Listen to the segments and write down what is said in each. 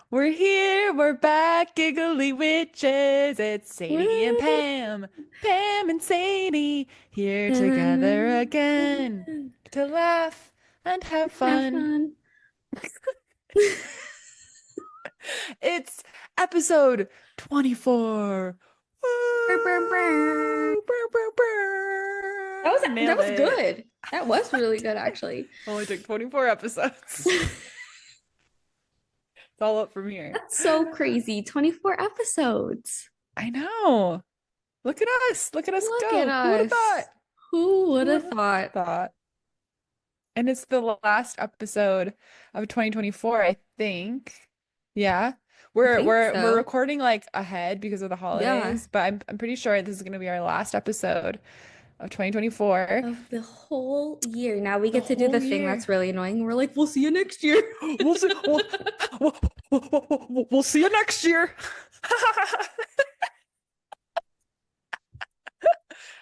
We're here, we're back, giggly witches. It's Sadie and Pam, Pam and Sadie, here together again to laugh and have Have fun. fun. It's episode 24. Brr, brr, brr. Woo! Brr, brr, brr. That Nailed was it. good. That was really good, actually. Only took 24 episodes. It's all up from here. That's so crazy. 24 episodes. I know. Look at us. Look at us Look at go. Who would have thought? us. Who would Who would have have thought? thought? And it's the last episode of 2024, I think. Yeah. I We're think we're we're so. recording like ahead because of the Yeah. holidays, but I'm pretty sure this is going to be our last episode of 2024. Of the whole year. Now we The get to do whole the thing that's year. really annoying. We're like, we'll see you next year. We'll see. We'll see you next year.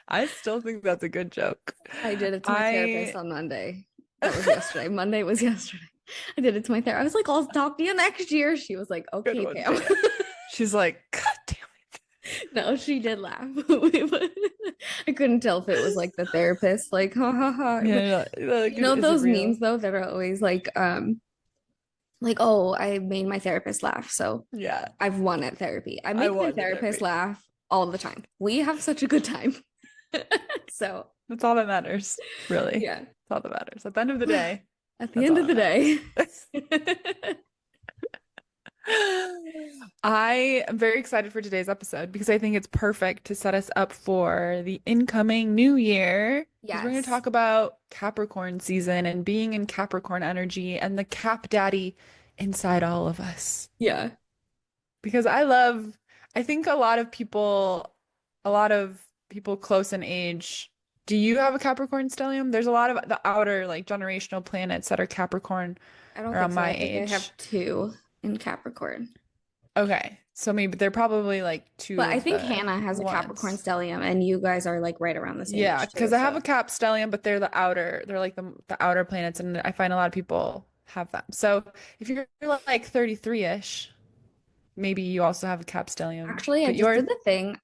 I still think that's a good joke. I did it to my therapist I on Monday. That was yesterday. Monday was yesterday. I did it to my therapist. I was like, I'll talk to you next year. She was like, Good okay, one, Pam. Pam. She's like, God damn it. No, she did laugh. I couldn't tell if it was like the therapist, like, ha ha ha. Yeah, like, You know is it those real? memes though that are always like, oh, I made my therapist laugh, so Yeah, I've won at therapy. I I make my wanted the therapist therapy. laugh all the time. We have such a good time. So, That's all that matters, really. yeah. That's all that matters. At the end of the day, At the that's end all of that the day. matters. I am very excited for today's episode because I think it's perfect to set us up for the incoming new year. Because we're going to Yes. talk about Capricorn season and being in Capricorn energy and the Cap Daddy inside all of us. Yeah. Because I think a lot of people close in age. Do you have a Capricorn stellium? There's a lot of the outer, like generational planets that are Capricorn I don't think around so. my I think I age. have two in Capricorn. Okay. So maybe they're probably like two But I of think the Hannah has a Capricorn ones. stellium, and you guys are like right around the same Yeah, age too. because I have So a Cap stellium, but they're like the outer planets, and I find a lot of people have them. So if you're like 33-ish, maybe you also have a Cap stellium. actually, I But just you're did the thing.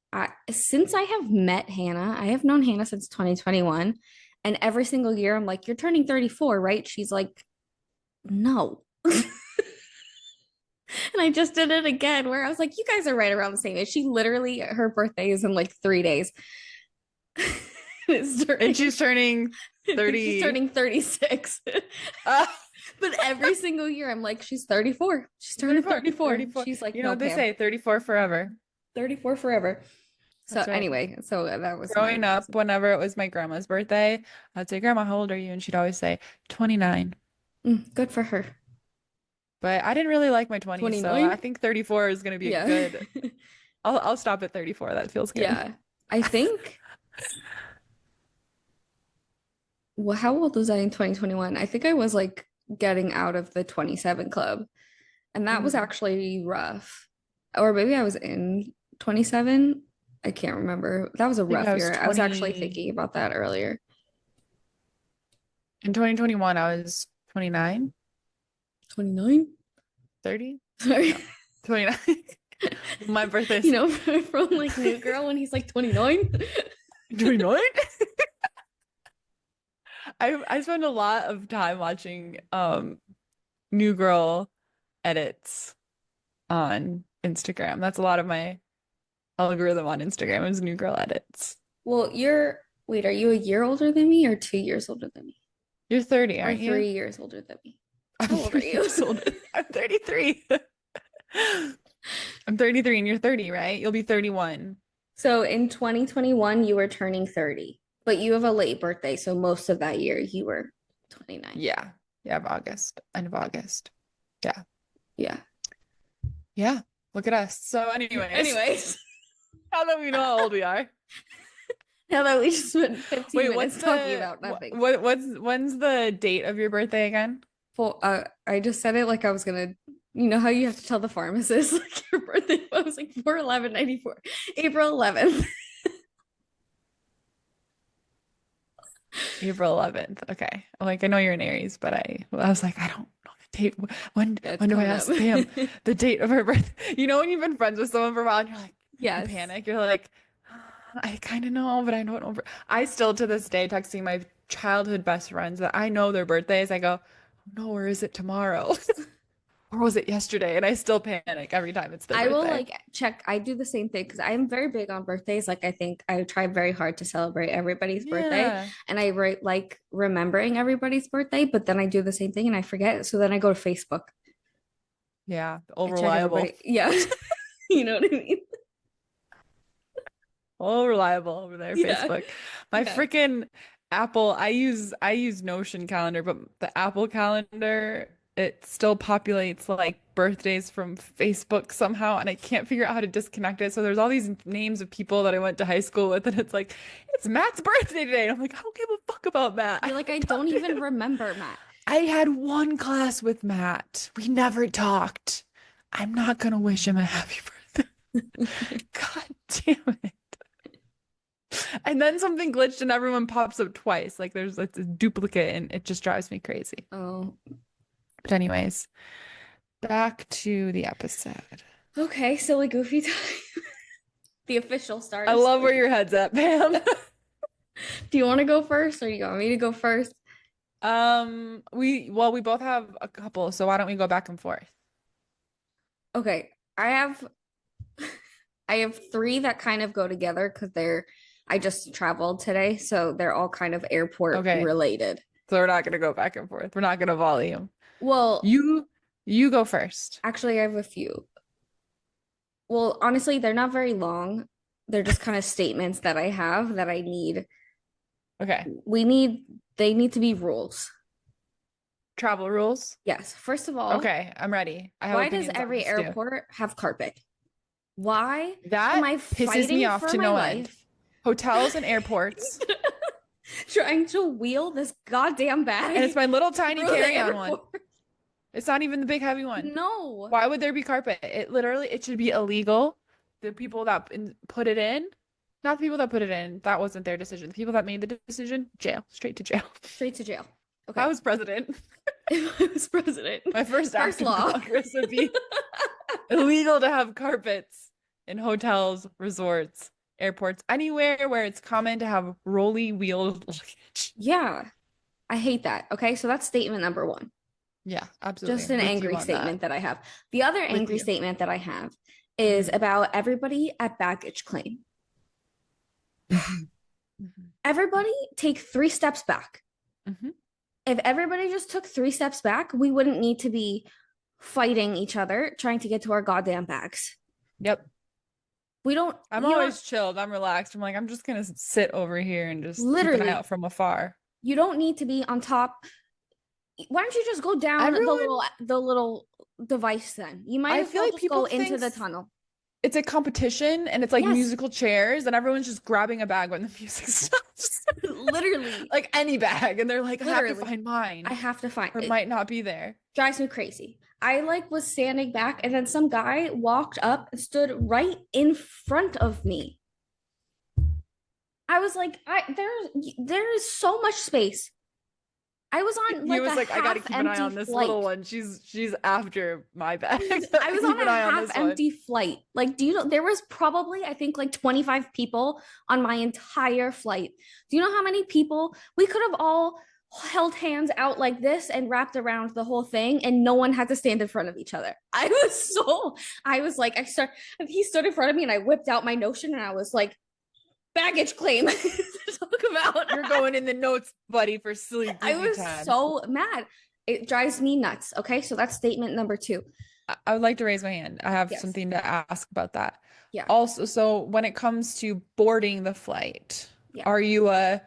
Since I have met Hannah, I have known Hannah since 2021. And every single year, I'm like, you're turning 34, right? She's like, no. And I just did it again where I was like, you guys are right around the same age. She literally, her birthday is in like 3 days. It's and turning, she's turning she's 30. turning 36. Uh, But every single year, I'm like, she's 34. She's turning 34, 34. 34. She's like, You know no, what they Pam, say, 34 forever. 34 forever. So That's right. anyway, so that was my Growing up, reason. whenever it was my grandma's birthday, I'd say, Grandma, how old are you? And she'd always say, 29. Good for her. But I didn't really like my 20s, so I 29? think 34 is going to be a Yeah. good. I'll stop at 34. That feels good. Yeah. I think, well, how old was I in 2021? I think I was like getting out of the 27 club. And that was Mm. actually rough. Or maybe I was in 27. I can't remember. That was a I think I rough was year. I was actually 20 thinking about that earlier. in 2021, I was 29, 29? 30. Sorry. No, 29. My You birthday's know, from like New Girl when he's like 29. 29. I spend a lot of time watching New Girl edits on Instagram. That's a lot of my algorithm on Instagram is New Girl edits. Well, wait, are you a year older than me or 2 years older than me? You're 30, Or aren't you? 3 years older than me? I'm How old are 3 you? years old. I'm 33. I'm 33 and you're 30, right? You'll be 31. So in 2021, you were turning 30, but you have a late birthday. So most of that year, you were 29. Yeah. Yeah, of August. End of August. Yeah. Yeah. Yeah. Look at us. So anyways, Anyways, now that we know how old we are. now that we just spent 15 Wait, what's minutes talking the about nothing. what's when's the date of your birthday again? I just said it like I was gonna, you know how you have to tell the pharmacist like your birthday. I was like 4/11/94, April 11th. April 11th. Okay. Like I know you're an Aries, but I was like, I don't know date? When That's when do I coming up. ask Pam the date of her birth? You know when you've been friends with someone for a while and you're like, you Yes. panic. You're like, I kind of know, but I don't know. I still to this day texting my childhood best friends that I know their birthdays. I go, no, or is it tomorrow? Or was it yesterday? And I still panic every time it's their I will birthday. like check. I do the same thing because I'm very big on birthdays. Like I think I try very hard to celebrate everybody's birthday, Yeah. and I like remembering everybody's birthday. But then I do the same thing and I forget. So then I go to Facebook. Yeah. All I check reliable. everybody. Yeah, you know what I mean? All reliable over there, Yeah, Facebook. My yeah. freaking Apple, I use Notion calendar, but the Apple calendar, it still populates like birthdays from Facebook somehow, and I can't figure out how to disconnect it. So there's all these names of people that I went to high school with, and it's like, it's Matt's birthday today. And I'm like, I don't give a fuck about Matt. I You're like I haven't don't talked to even him. remember Matt. I had one class with Matt. We never talked. I'm not gonna wish him a happy birthday. God damn it. And then something glitched and everyone pops up twice. Like there's like a duplicate and it just drives me crazy. Oh, But anyways, back to the episode. okay. Silly goofy time. The official start I of love where silly. your head's at, Pam. Do you want to go first, or do you want me to go first? We both have a couple, so why don't we go back and forth? Okay, I have three that kind of go together because I just traveled today, so they're all kind of airport Okay. related. So we're not gonna go back and forth. We're not gonna volley him. Well, You go first. actually, I have a few. Well, honestly, they're not very long. They're just kind of statements that I have that I need. Okay. They need to be rules. Travel rules. Yes. First of all, Okay, I'm ready. I have why does opinions on every this too. airport have carpet? Why am That I pisses me fighting off for to my no end. life Hotels and airports. trying to wheel this goddamn And it's bag my little tiny through the carry-on one. airport? It's not even the big heavy one. No. Why would there be carpet? It should be illegal. The people that put it in, not the people that put it in, that wasn't their decision. The people that made the decision, jail, straight to jail. Straight to jail. If I Okay. was president, If I was president. my first act First of law. Congress would be illegal to have carpets in hotels, resorts, airports, anywhere where it's common to have rolly wheeled luggage. Yeah. I hate that. Okay. So that's statement number one. Yeah, absolutely. Just an With you angry on that. statement that I have. The other With angry you. statement that I have is Mhm. about everybody at baggage claim. Mhm. Mhm. Everybody take 3 steps back. Mhm. If everybody just took 3 steps back, we wouldn't need to be fighting each other trying to get to our goddamn bags. Yep. We don't, I'm you don't, always chilled. I'm relaxed. I'm like, I'm just gonna sit over here and just keep an eye literally, out from afar. you don't need to be on top. Why don't you just go down Everyone, the little device then? You might I as feel well like just go people into the thinks tunnel. it's a competition and it's like Yes, musical chairs and everyone's just grabbing a bag when the music stops. literally, Like any bag. And they're like, I have to literally. find mine. I have to find Or it it. might not be there. Drives me crazy. I like was standing back and then some guy walked up and stood right in front of me. I was like, there is so much space. I was on He like was a like, I gotta half keep an eye empty on this flight. little one. She's after my bag. I was Keep on an a eye on half this one. empty flight. Like, do you know there was probably I think like 25 people on my entire flight. Do you know how many people we could have all held hands out like this and wrapped around the whole thing and no one had to stand in front of each other? I was like he stood in front of me and I whipped out my Notion and I was like baggage claim to talk about. You're going in the notes, buddy, for silly I goofy was times. so mad. It drives me nuts. Okay, so that's statement number two. I would like to raise my hand. I have Yes. something to ask about that. Yeah. Also, so when it comes to boarding the flight, Yeah. are you a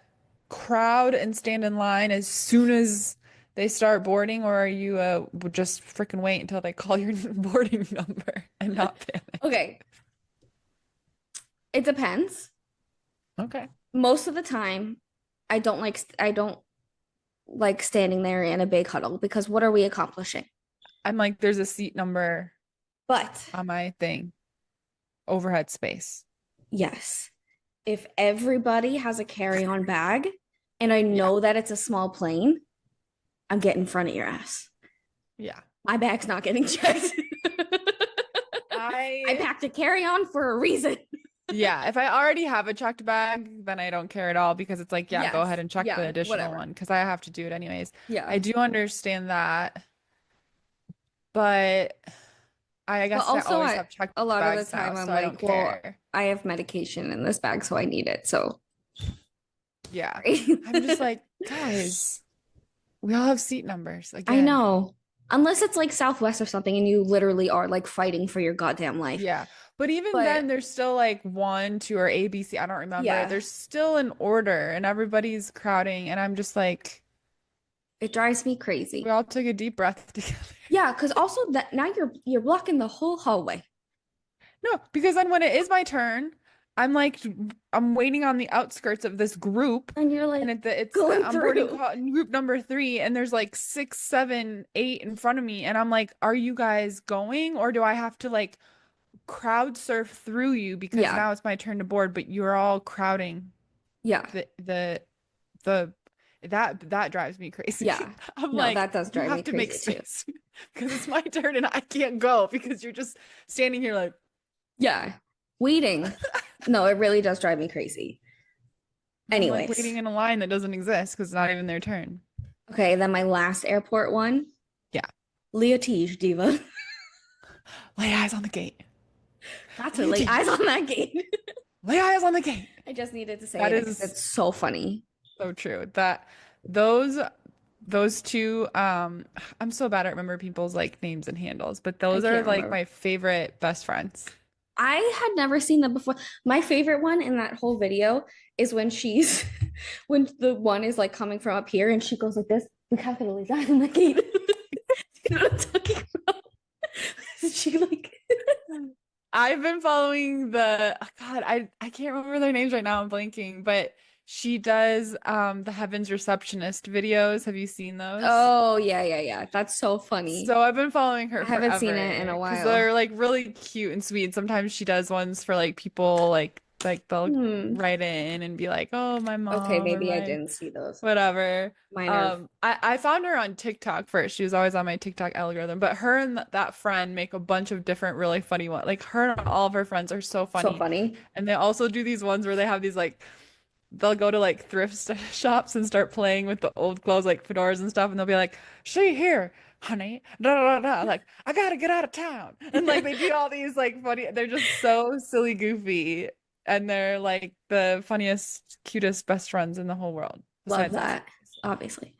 crowd and stand in line as soon as they start boarding, or are you just freaking wait until they call your boarding number and not panic? Okay. It depends. Okay. Most of the time, I don't like standing there in a big huddle because what are we accomplishing? I'm like, there's a seat number But on my thing, overhead space. yes, if everybody has a carry-on bag and I know that it's a small plane, I'm getting in front of your ass. Yeah. My bag's not getting checked. I I packed a carry-on for a reason. Yeah, if I already have a checked bag, then I don't care at all because it's like, yeah, go Yes. ahead and check the Yeah. additional Whatever. one because I have to do it anyways. I Yeah. do understand that, but I But guess I also, always have checked a lot of the bags now, time so I'm I don't like, well, care. I have medication in this bag, so I need it. So, Yeah. sorry. I'm just like, guys, we all have seat numbers I again. know. Unless it's like Southwest or something and you literally are like fighting for your goddamn life. Yeah. But even But then, there's still like one, two, or A, B, C. I don't remember. yeah, There's still an order and everybody's crowding. And I'm just like, it drives me we crazy. all took a deep breath together. Yeah, because also that now you're blocking the whole hallway. No, because then when it is my turn, I'm like I'm waiting on the outskirts of this group, And you're and like it's going I'm boarding through. call group number 3, and there's like 6, 7, 8 in front of me, and I'm like, are you guys going, or do I have to like crowd surf through you because Yeah. now it's my turn to board, but you're all crowding Yeah. the that drives me crazy. Yeah. I'm No, like, that does you drive have me to make crazy too. space because it's my turn and I can't go because you're just standing here like. Yeah. Waiting. No, it really does drive me crazy. I'm like Anyways. waiting in a line that doesn't exist because it's not even their turn. Okay, then my last airport one, Yeah. Leotige Diva. Lay eyes on the gate. Got to lay eyes Leotage. on that gate. Lay eyes on the gate. I just needed to say That it because is it's so funny. so true. That those those two I'm so bad at remember people's like names and handles, but I those are can't like remember. my favorite best friends. I had never seen them before. My favorite one in that whole video is when she's when the one is like coming from up here and she goes like this, we have to lay eyes on the gate. You know what I'm talking about? She like I've been following the God, I can't remember their names right now. I'm blanking, but she does the Heavens Receptionist videos. Have you seen those? oh yeah, yeah, yeah. That's so funny. So I've been following I her haven't seen it in forever a because while. they're like really cute and sweet. Sometimes she does ones for like people like they'll Hmm. write in and be like, "Oh, my Okay, mom or maybe I my didn't see those. whatever." Mine are I found her on TikTok first. She was always on my TikTok algorithm, but her and that friend make a bunch of different really funny ones. Like her and all of her friends are so so funny. funny. And they also do these ones where they have these like they'll go to like shops and start playing with the old clothes like fedoras and stuff and they'll be like see here honey da, da, da, da. Like I gotta get out of town and like they do all these like funny they're just so silly goofy and they're like the funniest cutest best friends in the whole world Love besides us that, obviously.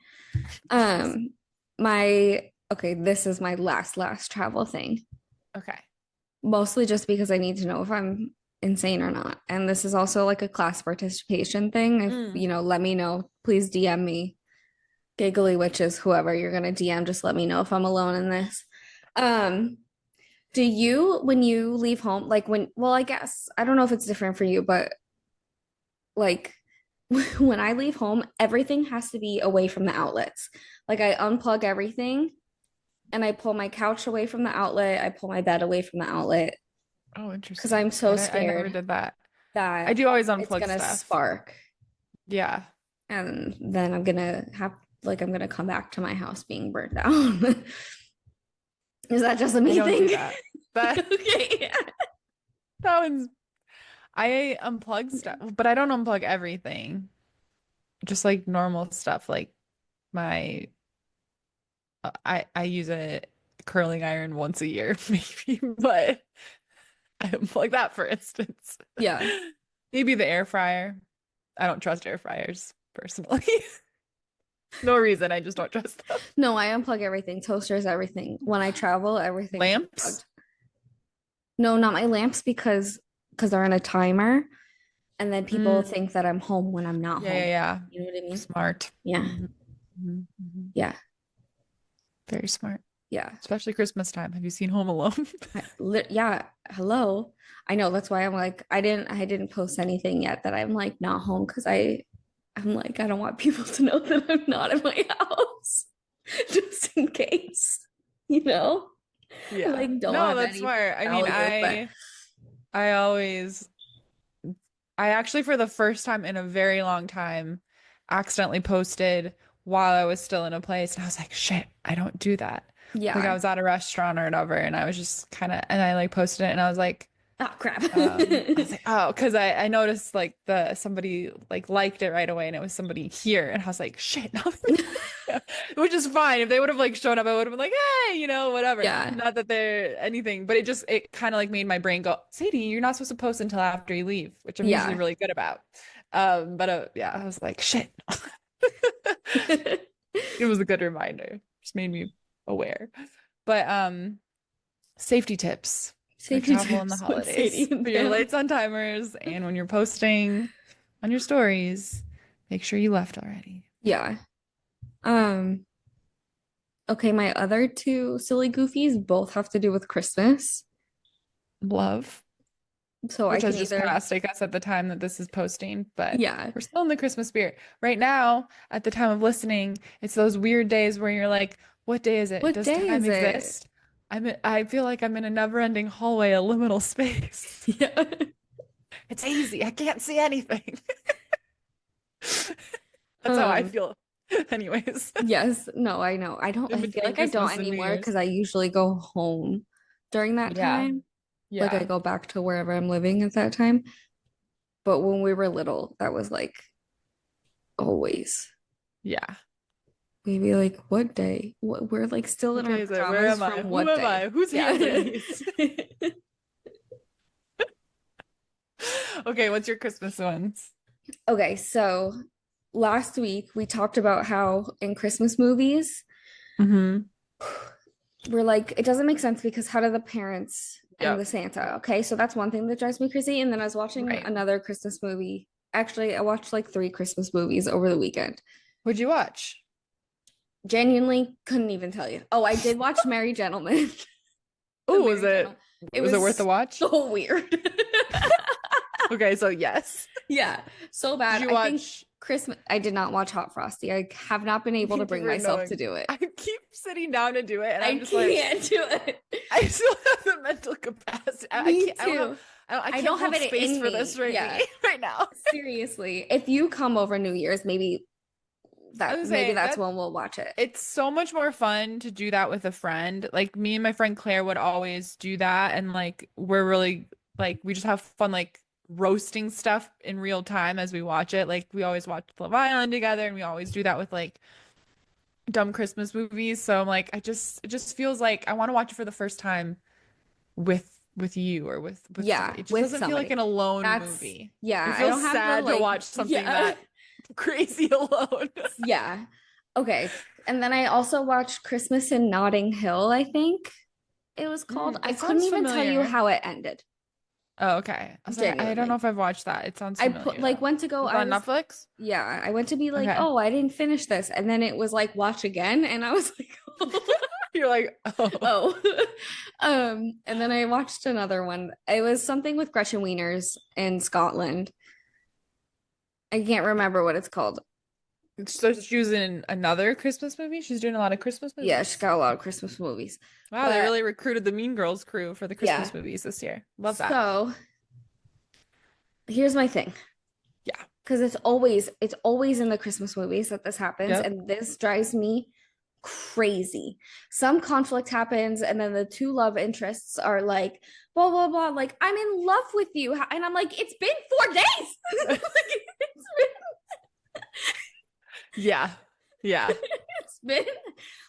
Um, my okay, this is my last travel thing. okay Mostly just because I need to know if I'm insane or not. And this is also like a class participation thing. If mm. you know, let me know. Please DM me. Giggly witches, whoever you're gonna DM, just let me know if I'm alone in this. Um, do you when you leave home, like when well, I guess I don't know if it's different for you, but like when I leave home, everything has to be away from the outlets. Like I unplug everything and I pull my couch away from the outlet. I pull my bed away from the outlet oh because interesting I'm so I never scared did that I that do always it's unplug gonna stuff spark. yeah And then I'm gonna have like I'm gonna come back to my house being burnt down. Is that just a I me don't do thing? that that Okay. that one's I unplug stuff but I don't unplug everything just like normal stuff like my I use a curling iron once a year maybe but I unplug that for instance Yeah. maybe the air fryer I don't trust air fryers personally no reason I just don't trust them No, I unplug everything. Toasters, everything. When I travel, everything is lamps unplugged. No, not my lamps because they're on a timer, and then people mm, think that I'm home when I'm not yeah home. yeah You know what I mean? smart Yeah. hmm hmm Yeah. very smart Yeah. especially Christmas time have you seen Home Alone Yeah. Hello. I know that's why I'm like I didn't post anything yet that I'm like not home because I'm like I don't want people to know that I'm not in my house just in case, you know? I yeah like don't no have that's anything smart to I mean tell you, but I always I actually, for the first time in a very long time, accidentally posted while I was still in a place. And I was like, shit, I don't do that. Like I Yeah. was at a restaurant or whatever, and I was just kind of, and I like posted it, and I was like, Oh crap. I was like, oh, because I noticed like the somebody like liked it right away, and it was somebody here, and I was like, shit, no. Which is fine. If they would have like shown up, I would have been like, hey, whatever. Yeah. Not that they're anything, but it kind of like made my brain go, Sadie, you're not supposed to post until after you leave, which I'm usually Yeah. really good about. But yeah, I was like, shit. It was a good reminder. Just made me aware. But safety tips for Safety travel in the tips with Sadie holidays, and for your Pam. lights on timers, and when you're posting on your stories, make sure you left already. Yeah. Um, okay, my other two silly goofies both have to do with Christmas. Love, So I which can has just either, passed, I guess, at the time that this is posting, but yeah. we're still in the Christmas spirit. Right now, at the time of listening, it's those weird days where you're like, what day is it? What Does day time is it? exist? I feel like I'm in a never-ending hallway, a liminal space. Yeah. It's hazy. I can't see anything. That's how I Um, feel. Anyways, yes, no, I know. in I feel between like I don't Christmas and New anymore Year's. because I usually go home during that Yeah. time. Like I Yeah. go back to wherever I'm living at that time. But when we were little, that was like always. Yeah. Maybe like what day? What we're like still What in our day is it? Where pajamas am I? from Who what am day? I? Whose hands are Yeah. these? Okay, what's your Christmas ones? Okay, so last week we talked about how in Christmas movies, Mm-hmm. we're like, it doesn't make sense because how do the parents and the Yep. Santa? Okay, so that's one thing that drives me crazy. And then I was watching Right. another Christmas movie. Actually, I watched like three Christmas movies over the weekend. What'd you watch? Genuinely couldn't even tell you. Oh, I did watch Merry Gentlemen. The Oh, was Merry it Gentlemen. It was it worth the was watch? so weird. Okay, so yes. Yeah, so Did bad. you I think watch Christmas, I did not watch Hot Frosty. I have not been able to Thank you bring for myself to knowing. do it. I keep sitting down to do it, and I I'm just like, can't do it. I still have the mental capacity. I Me can't. I don't have. too. I I can't don't have hold it space in for this me. right Yeah, me right now. seriously. If you come over New Year's, I was maybe saying that's that when we'll watch it. it's so much more fun to do that with a friend. Like me and my friend Claire would always do that, and like we're really like we just have fun like roasting stuff in real time as we watch it. Like we always watch Love Island together, and we always do that with like dumb Christmas movies. So I'm like, it just feels like I want to watch it for the first time with you or with Yeah, somebody. It just with doesn't feel like somebody. an alone That's movie. It yeah. I feels don't have the sad to like. watch something Yeah, that crazy alone. yeah. Okay, and then I also watched Christmas in Notting Hill. I think it was called. I It couldn't sounds even tell you familiar. how it ended. Oh, okay. I was like, I don't know Genuinely. if I've watched that. It sounds I put familiar like though. went to go, Is it I on was Netflix? yeah, I went to be like, Okay. oh, I didn't finish this. And then it was like watch again. And I was like, You're like, oh. oh. And then I watched another one. It was something with Gretchen Wieners in Scotland. I can't remember what it's called. So she was in another Christmas movie? She's doing a lot of Christmas Yeah, she's movies. got a lot of Christmas movies. Wow, they But really recruited the Mean Girls crew for the yeah. Christmas movies this year. Love that. So here's my thing. Yeah. Because it's always in the Christmas movies that this happens, Yep. and this drives me crazy. Some conflict happens, and then the two love interests are like, blah blah blah, like I'm in love with you, and I'm like, it's been 4 days. Like, it's Yeah. Yeah. it's been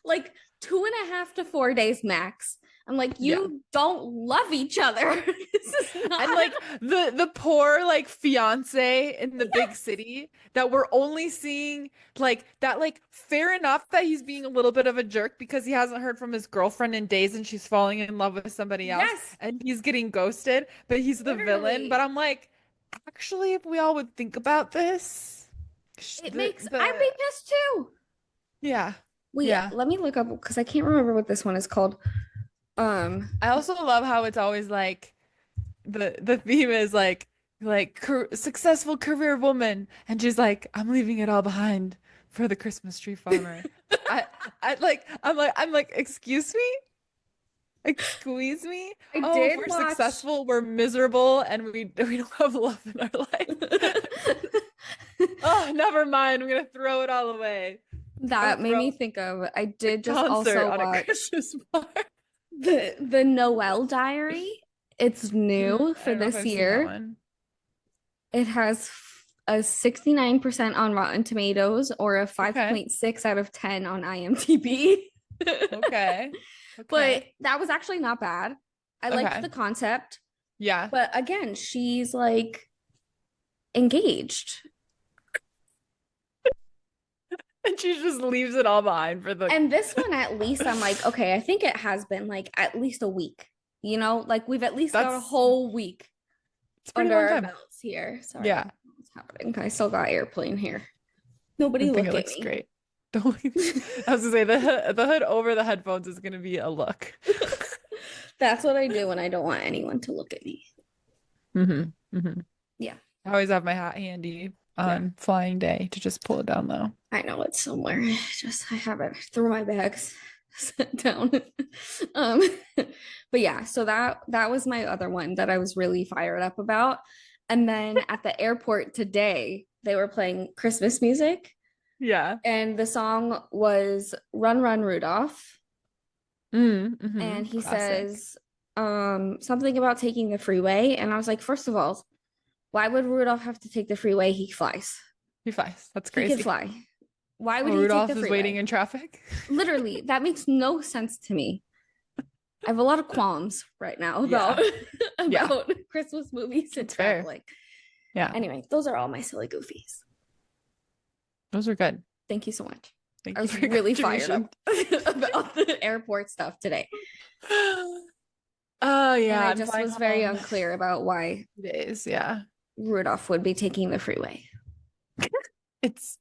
like 2.5 to 4 days max. I'm like, Yeah. you don't love each other. This is not And like the poor like fiance in the big city that we're only seeing like that like fair enough that he's being a little bit of a jerk because he hasn't heard from his girlfriend in days and she's falling in love with somebody else yes, and he's getting ghosted, but he's the villain. But literally. I'm like, actually, if we all would think about this, It the makes I'd be the pissed too. yeah. Wait, Yeah. let me look up because I can't remember what this one is called. I also love how it's always like the theme is like successful career woman and she's like I'm leaving it all behind for the Christmas tree farmer. I I'm like excuse me. I Oh, if did we're watch. successful, we're miserable and we don't have love in our life. Oh, never mind. I'm gonna throw it all away. I That would made throw me think of, I a did just concert also on a watch Christmas bar. the Noel Diary. It's new I for don't know if this I've seen that year. one. It has a 69% on Rotten Tomatoes or a Okay. 5.6 out of 10 on IMDb. Okay. But Okay. that was actually not bad. I liked Okay. the concept. Yeah. But again, she's like engaged. And she just leaves it all behind for the And this one, at least, I'm like, okay, I think it has been like at least a week. Like we've at least got a that's whole week it's a pretty under long our time. belts here. Sorry, Yeah. what's happening? I still got airplane here. I Nobody think it look at looks me. great. Don't I was gonna say the hood over the headphones is gonna be a look. That's what I do when I don't want anyone to look at me. Hmm. Yeah, I always have my hat handy yeah. on flying day to just pull it down low. I know it's somewhere. Just I have it through my bags, set down. Um, but yeah, so that was my other one that I was really fired up about. And then at the airport today, they were playing Christmas music, Yeah. and the song was "Run Run Rudolph." And he Classic. says something about taking the freeway. And I was like, first of all, why would Rudolph have to take the freeway? He flies. He flies. That's He can crazy. fly. Why would Oh, he take the Rudolph is waiting freeway? in traffic. Literally, that makes no sense to me. I have a lot of qualms right now about Yeah. Yeah. about Christmas movies and It's fair. traveling. Yeah. Anyway, those are all my silly goofies. Those are good. Thank you so much. Thank I you was for your really fired contribution. up about the airport stuff today. Oh And yeah, I I'm just flying was very home unclear about why 2 days. Yeah. Rudolph would be taking the freeway. It's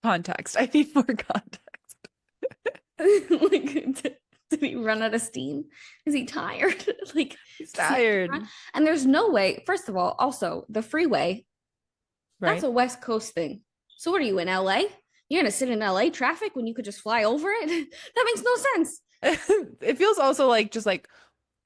context. I need more context. Like, did he run out of steam? Is he tired? Like, He's does he have to run? tired. And there's no way, first of all, also the freeway, that's Right? a West Coast thing. So what are you in LA? You're gonna sit in LA traffic when you could just fly over it? That makes no sense. It feels also like just like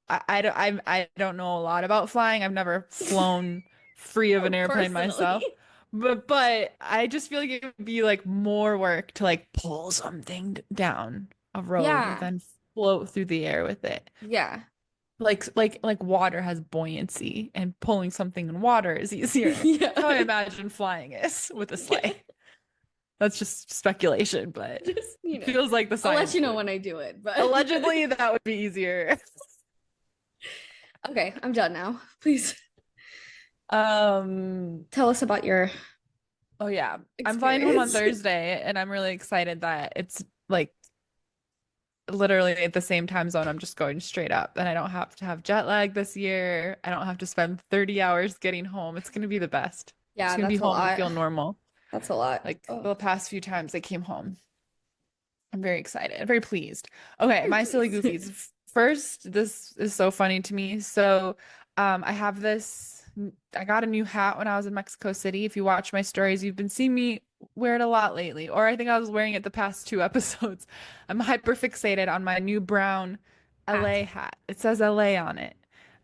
I don't know a lot about flying. I've never flown free of an airplane Personally. myself. But I just feel like it would be like more work to like pull something down a road and Yeah. then float through the air with it. Yeah. Like water has buoyancy and pulling something in water is easier. That's Yeah. how I imagine flying is with a Yeah. sleigh. That's just speculation, but Just, it feels like the I'll let science you know would. when I do it. But Allegedly, that would be easier. okay, I'm done now. Please Um, tell us about your oh yeah. I'm flying home on experience. Thursday and I'm really excited that it's like literally at the same time zone. I'm just going straight up and I don't have to have jet lag this year. I don't have to spend 30 hours getting home. It's gonna be the best. Just Yeah, gonna be that's a home and lot. feel normal. That's a lot. Like Oh, the past few times I came home. I'm very excited, very pleased. Okay, very my silly pleased. goofies. First, this is so funny to me. So, I have this. I got a new hat when I was in Mexico City. If you watch my stories, you've been seeing me wear it a lot lately, or I think I was wearing it the past two episodes. I'm hyper fixated on my new brown Hat. LA hat. It says LA on it.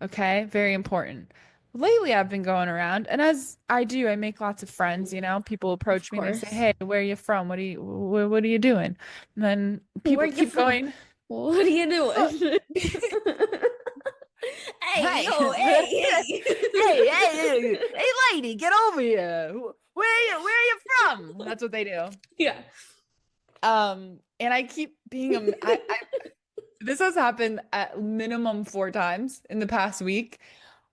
Okay, very important. Lately, I've been going around, and as I do, I make lots of friends. People Of approach me and they say, course. "Hey, where are you from? What are you doing?" And then Where people you keep from? going, What are you "Oh, doing? Hey, hey, yo, hey, hey, hey. hey, lady, get over here. Where are you from?" That's what they do. Yeah. And I keep being this has happened at minimum 4 times in the past week,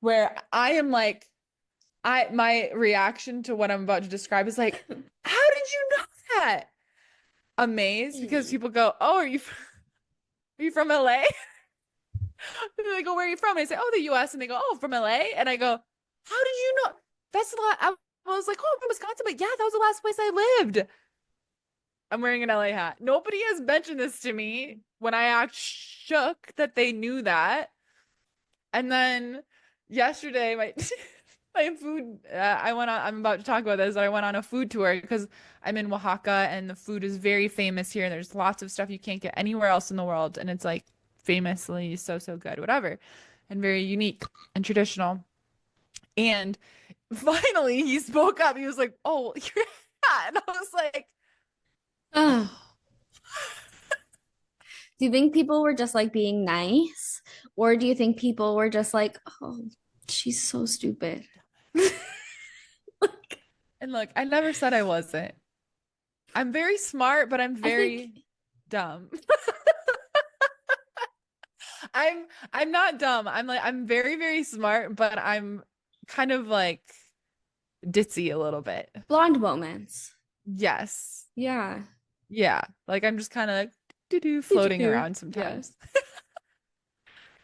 where I am like, my reaction to what I'm about to describe is like, how did you know that? Amazed because Hmm. people go, "Oh, are you from LA?" And they go, "Where are you from?" And I say, "Oh, the US." And they go, "Oh, from LA." And I go, "How did you know?" That's the last. I was like, "Oh, I'm from Wisconsin," but yeah, that was the last place I lived. I'm wearing an LA hat. Nobody has mentioned this to me when I act shook that they knew that. And then yesterday, my my food, I went on. I'm about to talk about this. I went on a food tour because I'm in Oaxaca, and the food is very famous here. There's lots of stuff you can't get anywhere else in the world, and it's like famously so good, whatever, and very unique and traditional. And finally, he spoke up. He was like, "Oh, you're not," and I was like, Ugh. Do you think people were just like being nice? Or do you think people were just like, oh, she's so stupid? And look, I never said I wasn't. I'm very smart, but I'm I think, very dumb. I'm not dumb. I'm very, very smart, but I'm kind of like ditzy a little bit. blonde moments. Yes. Yeah. Yeah. Like I'm just kind of like doo-doo Did you floating do? around Yeah. sometimes.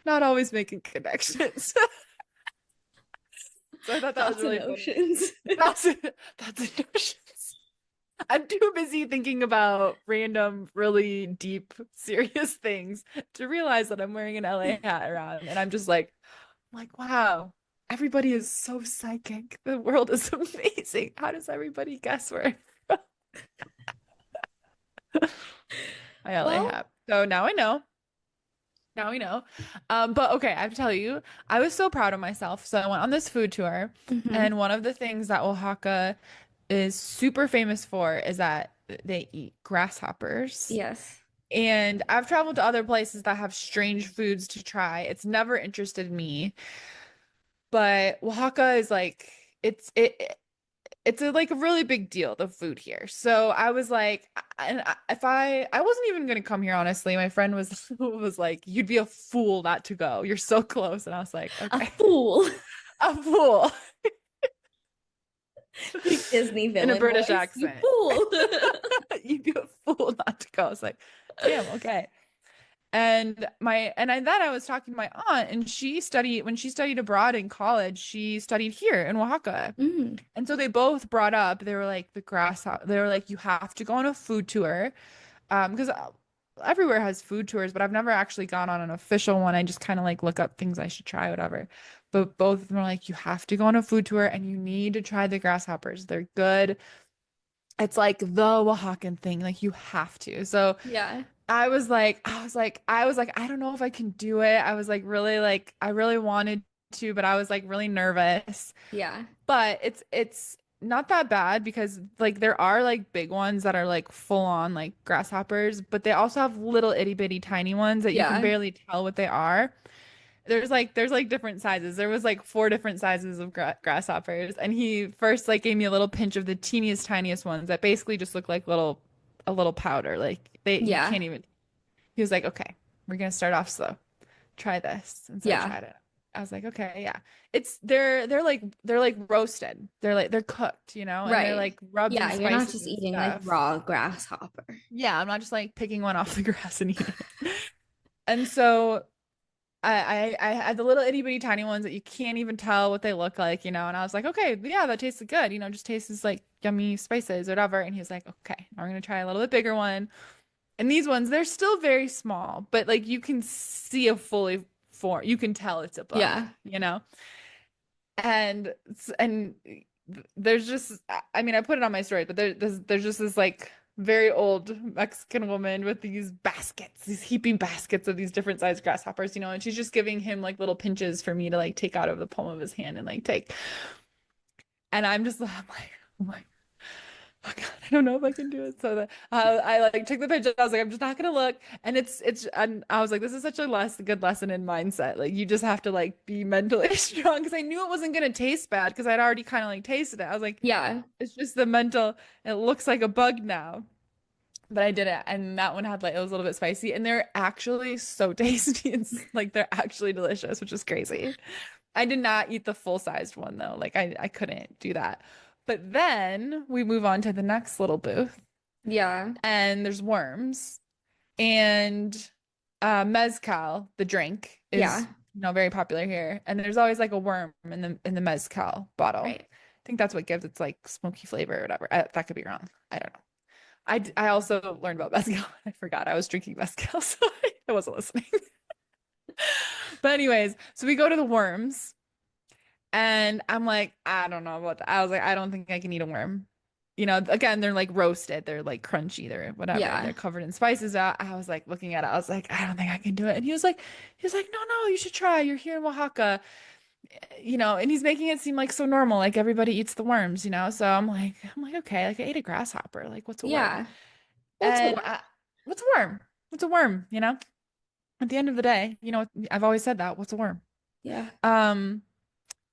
Not always making connections. So I thought that was Thoughts and really funny. oceans. That's emotions. I'm too busy thinking about random, really deep, serious things to realize that I'm wearing an LA hat around. And I'm like, wow, everybody is so psychic. The world is amazing. How does everybody guess where I'm from? My LA Well, hat. So now I know. Now we know. But okay, I have to tell you, I was so proud of myself. So I went on this food tour, mhm. and one of the things that Oaxaca is super famous for is that they eat grasshoppers. Yes. And I've traveled to other places that have strange foods to try. It's never interested me, but Oaxaca is like it's a like a really big deal, the food here. So I was like, if I wasn't even gonna come here, honestly. My friend was was like, you'd be a fool not to go. You're so close. And I was like, A okay, fool. a fool Like Disney in a villain British voice. You accent. fool. You'd be a fool not to go. I was like, damn, okay. And I was talking to my aunt, and she studied when she studied abroad in college, she studied here in Oaxaca. Mm, And so they both brought up, they were like they were like, you have to go on a food tour. Because everywhere has food tours, but I've never actually gone on an official one. I just kind of like look up things I should try, whatever. But both of them are like, you have to go on a food tour and you need to try the grasshoppers. They're good. It's like the Oaxacan thing. Like you have to. So yeah. I don't know if I can do it. I was like, I really wanted to, but I was like really nervous. Yeah. But it's not that bad because like there are like big ones that are like full on like grasshoppers, but they also have little itty bitty tiny ones that you can Yeah. barely tell what they are. There's like different sizes. There was like four different sizes of grasshoppers, and he first like gave me a little pinch of the teeniest tiniest ones that basically just look like a little powder. Like they you Yeah. can't even. He was like, "Okay, we're gonna start off slow. Try this." And so I Yeah. tried it. I was like, "Okay, yeah." They're like roasted. They're cooked, and they're Right. like rubbed in Yeah. You're not spices just and eating like stuff. raw grasshopper. Yeah, I'm not just like picking one off the grass and eating it. And so I had the little itty bitty tiny ones that you can't even tell what they look like, and I was like, okay, yeah, that tasted good, just tastes like yummy spices or whatever. And he was like, okay, now we're gonna try a little bit bigger one. And these ones, they're still very small, but like you can see a fully form, you can tell it's a bug, Yeah. And there's just, I mean, I put it on my story, but there's just this like very old Mexican woman with these baskets, these heaping baskets of these different sized grasshoppers, and she's just giving him like little pinches for me to like take out of the palm of his hand and like take. And I'm like, oh my oh God, I don't know if I can do it. So that I like took the picture. I was like, I'm just not gonna look. And I was like, this is such a good lesson in mindset. Like you just have to like be mentally strong because I knew it wasn't gonna taste bad because I'd already kind of like tasted it. I was like, Yeah. it's just the mental. It looks like a bug now. But I did it, and that one had like it was a little bit spicy, and they're actually so tasty. It's like they're actually delicious, which is crazy. I did not eat the full-sized one though. Like I couldn't do that. But then we move on to the next little booth, Yeah. and there's worms and mezcal, the drink, is Yeah. very popular here. And there's always like a worm in the mezcal bottle. Right. I think that's what gives its like smoky flavor or whatever. That could be wrong. I don't know. I also learned about mezcal. I forgot I was drinking mezcal, so I wasn't listening. But anyways, so we go to the worms. And I'm like, I don't know about that. I was like, I don't think I can eat a worm. Again, they're like roasted, they're like crunchy, they're whatever, they're Yeah. covered in spices. I was like looking at it, I was like, I don't think I can do it. And he was like, no, no, you should try. You're here in Oaxaca, and he's making it seem like so normal, like everybody eats the worms. So I'm like, okay, like I ate a grasshopper, like what's a worm? Yeah. What's And war? what's a worm? What's a worm, you know? At the end of the day, I've always said that. What's a worm? Yeah. Um,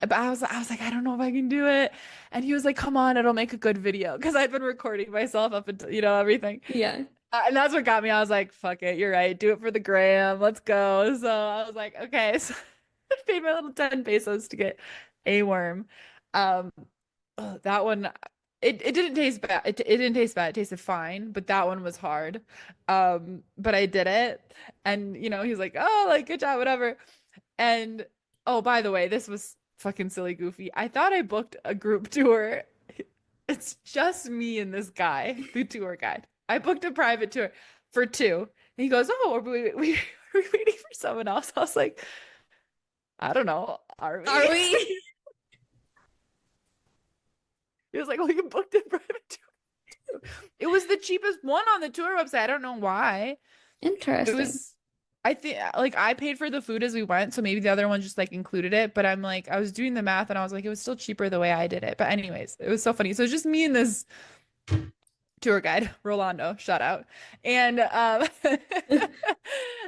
but I was like, I don't know if I can do it. And he was like, come on, it'll make a good video. Because I'd been recording myself up until, everything. Yeah. And that's what got me. I was like, fuck it, you're right. Do it for the gram. Let's go. So I was like, okay. So I paid my little 10 pesos to get a worm. Um, that one, it didn't taste bad. It didn't taste bad. It tasted fine, but that one was hard. But I did it. And, he's like, oh, like, good job, whatever. And oh, by the way, this was fucking silly goofy. I thought I booked a group tour. It's just me and this guy, the tour guide. I booked a private tour for two. And he goes, oh, are we waiting for someone else? I was like, I don't know. Are Are we? we? He was like, well, you booked a private tour. It was the cheapest one on the tour website. I don't know why. It Interesting. was, I think, like, I paid for the food as we went, so maybe the other one just like included it. But I'm like, I was doing the math and I was like, it was still cheaper the way I did it. But anyways, it was so funny. So it's just me and this tour guide, Rolando, shout out. And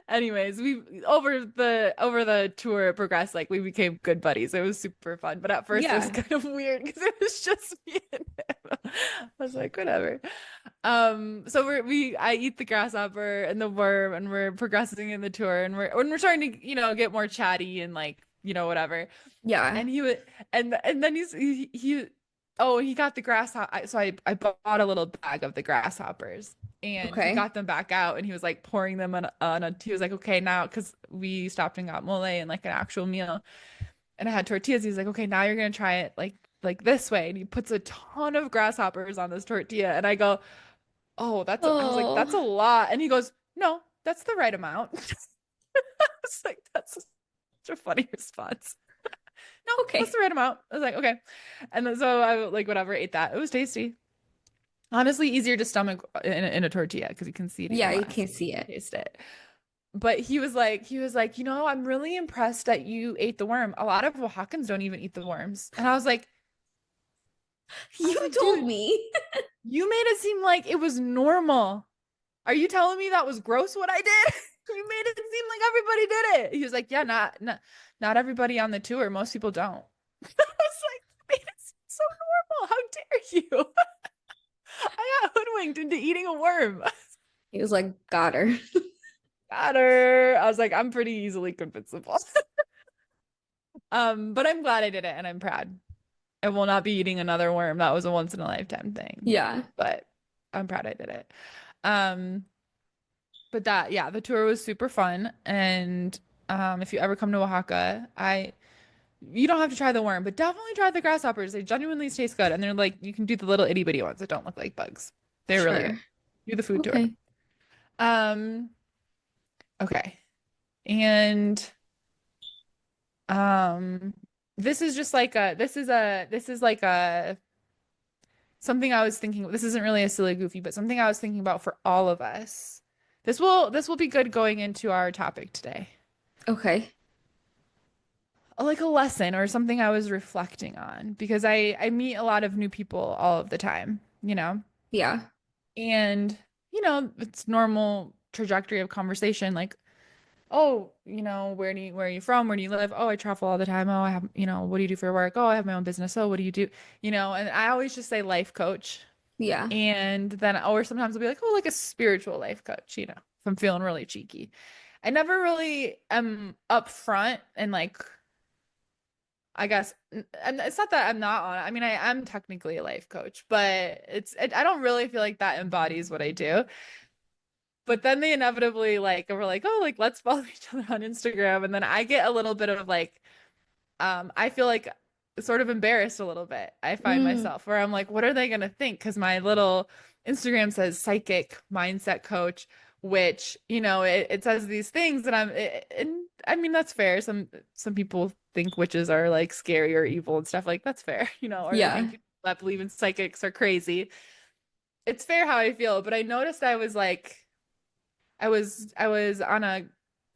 anyways, we over the tour progressed, like we became good buddies. It was super fun. But at first it was Yeah. kind of weird because it was just me and him. I was like, whatever. So I eat the grasshopper and the worm and we're progressing in the tour and we're starting to, get more chatty and like, whatever. Yeah. And he would, and then oh, he got the grasshopper. So I bought a little bag of the grasshoppers and he Okay. got them back out and he was like pouring them he was like, okay, now, because we stopped and got mole and like an actual meal and I had tortillas. He's like, okay, now you're going to try it like this way. And he puts a ton of grasshoppers on this tortilla. And I go, oh, I was like, Oh, that's a lot. And he goes, no, that's the right amount. I was like, that's such a funny response. No, that's okay. the right amount. I was like, okay. And then so I like whatever ate that. It was tasty. Honestly, easier to stomach in a tortilla because you can see it in your Yeah, you mouth. can see it. Taste it. But he was like, I'm really impressed that you ate the worm. A lot of Oaxacans don't even eat the worms. And I was You like, told dude, me. you made it seem like it was normal. Are you telling me that was gross what I did? You made it seem like everybody did it. He was like, yeah, not everybody on the tour. Most people don't. I was like, you made it seem so normal. How dare you? I got hoodwinked into eating a worm. He was like, got her. Got her. I was like, I'm pretty easily convincible. But I'm glad I did it and I'm proud. I will not be eating another worm. That was a once in a lifetime thing. Yeah. But I'm proud I did it. Um, but yeah, the tour was super fun. And if you ever come to Oaxaca, you don't have to try the worm, but definitely try the grasshoppers. They genuinely taste good. And they're like, you can do the little itty bitty ones that don't look like bugs. They're really good. Sure. Do the food tour. Okay. Um, okay. And um, this is like a something I was thinking. This isn't really a silly goofy, but something I was thinking about for all of us. This will be good going into our topic today. Okay. Like a lesson or something I was reflecting on because I meet a lot of new people all of the time, Yeah. and it's normal trajectory of conversation like, oh, where are you from? Where do you live? Oh, I travel all the time. Oh, I have, what do you do for work? Oh, I have my own business. Oh, what do you do? And I always just say life coach. Yeah. And then, or sometimes I'll be like, oh, like a spiritual life coach, if I'm feeling really cheeky. I never really am upfront and like, I guess, and it's not that I'm not on. I mean, I am technically a life coach, but I don't really feel like that embodies what I do. But then they inevitably like we're like, oh, like let's follow each other on Instagram. And then I get a little bit of like, I feel like sort of embarrassed a little bit. I find Mm, myself where I'm like, what are they gonna think? Because my little Instagram says psychic mindset coach, which, it says these things and and I mean that's fair. Some people think witches are like scary or evil and stuff like that's fair, or they think yeah. people that believe in psychics are crazy. It's fair how I feel, but I noticed I was like I was on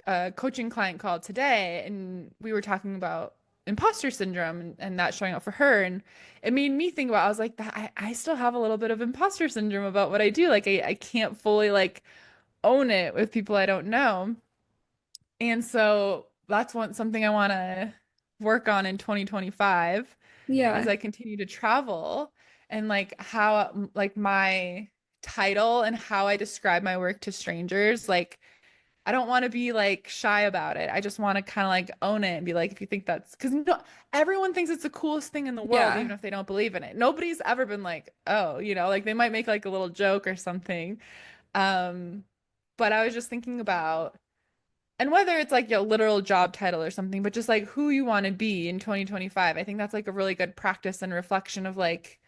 a coaching client call today, and we were talking about imposter syndrome and that showing up for her. And it made me think about, I was like, that I still have a little bit of imposter syndrome about what I do. Like I can't fully like own it with people I don't know. And so that's something I want to work on in 2025 as Yeah. I continue to travel, and like how like my title and how I describe my work to strangers. Like I don't want to be like shy about it. I just want to kind of like own it and be like, if you think that's because no, everyone thinks it's the coolest thing in the world, even Yeah. if they don't believe in it. Nobody's ever been like, oh, like they might make like a little joke or something. Um, but I was just thinking about, and whether it's like your literal job title or something, but just like who you want to be in 2025. I think that's like a really good practice and reflection of like,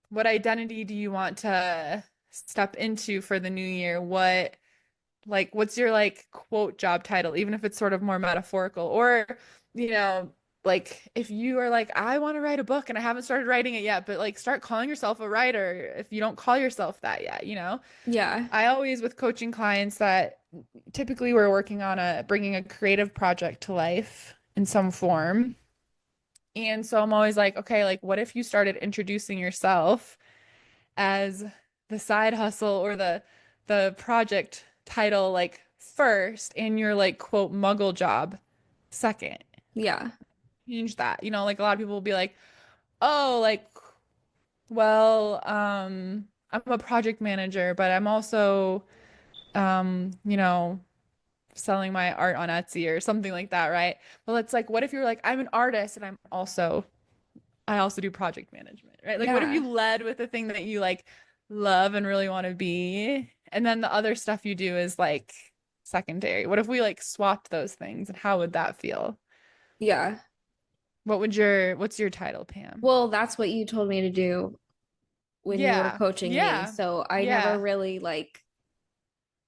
what identity do you want to step into for the new year? What's your like quote job title, even if it's sort of more metaphorical? Or, you know, like if you are like, I want to write a book and I haven't started writing it yet, but like start calling yourself a writer if you don't call yourself that yet. Yeah. I always, with coaching clients that typically we're working on bringing a creative project to life in some form. And so I'm always like, okay, like what if you started introducing yourself as the side hustle or the project title like first, and your like quote muggle job second? Yeah. Change that. Like a lot of people will be like, "Oh, like well, I'm a project manager, but I'm also selling my art on Etsy or something like that, right?" Well, it's like, what if you're like, I'm an artist and I also do project management, right? Like, what if Yeah. you led with the thing that you like love and really want to be, and then the other stuff you do is like secondary? What if we like swapped those things, and how would that feel? Yeah. What's your title, Pam? Well, that's what you told me to do when you were Yeah. coaching me. Yeah. So I never Yeah. really like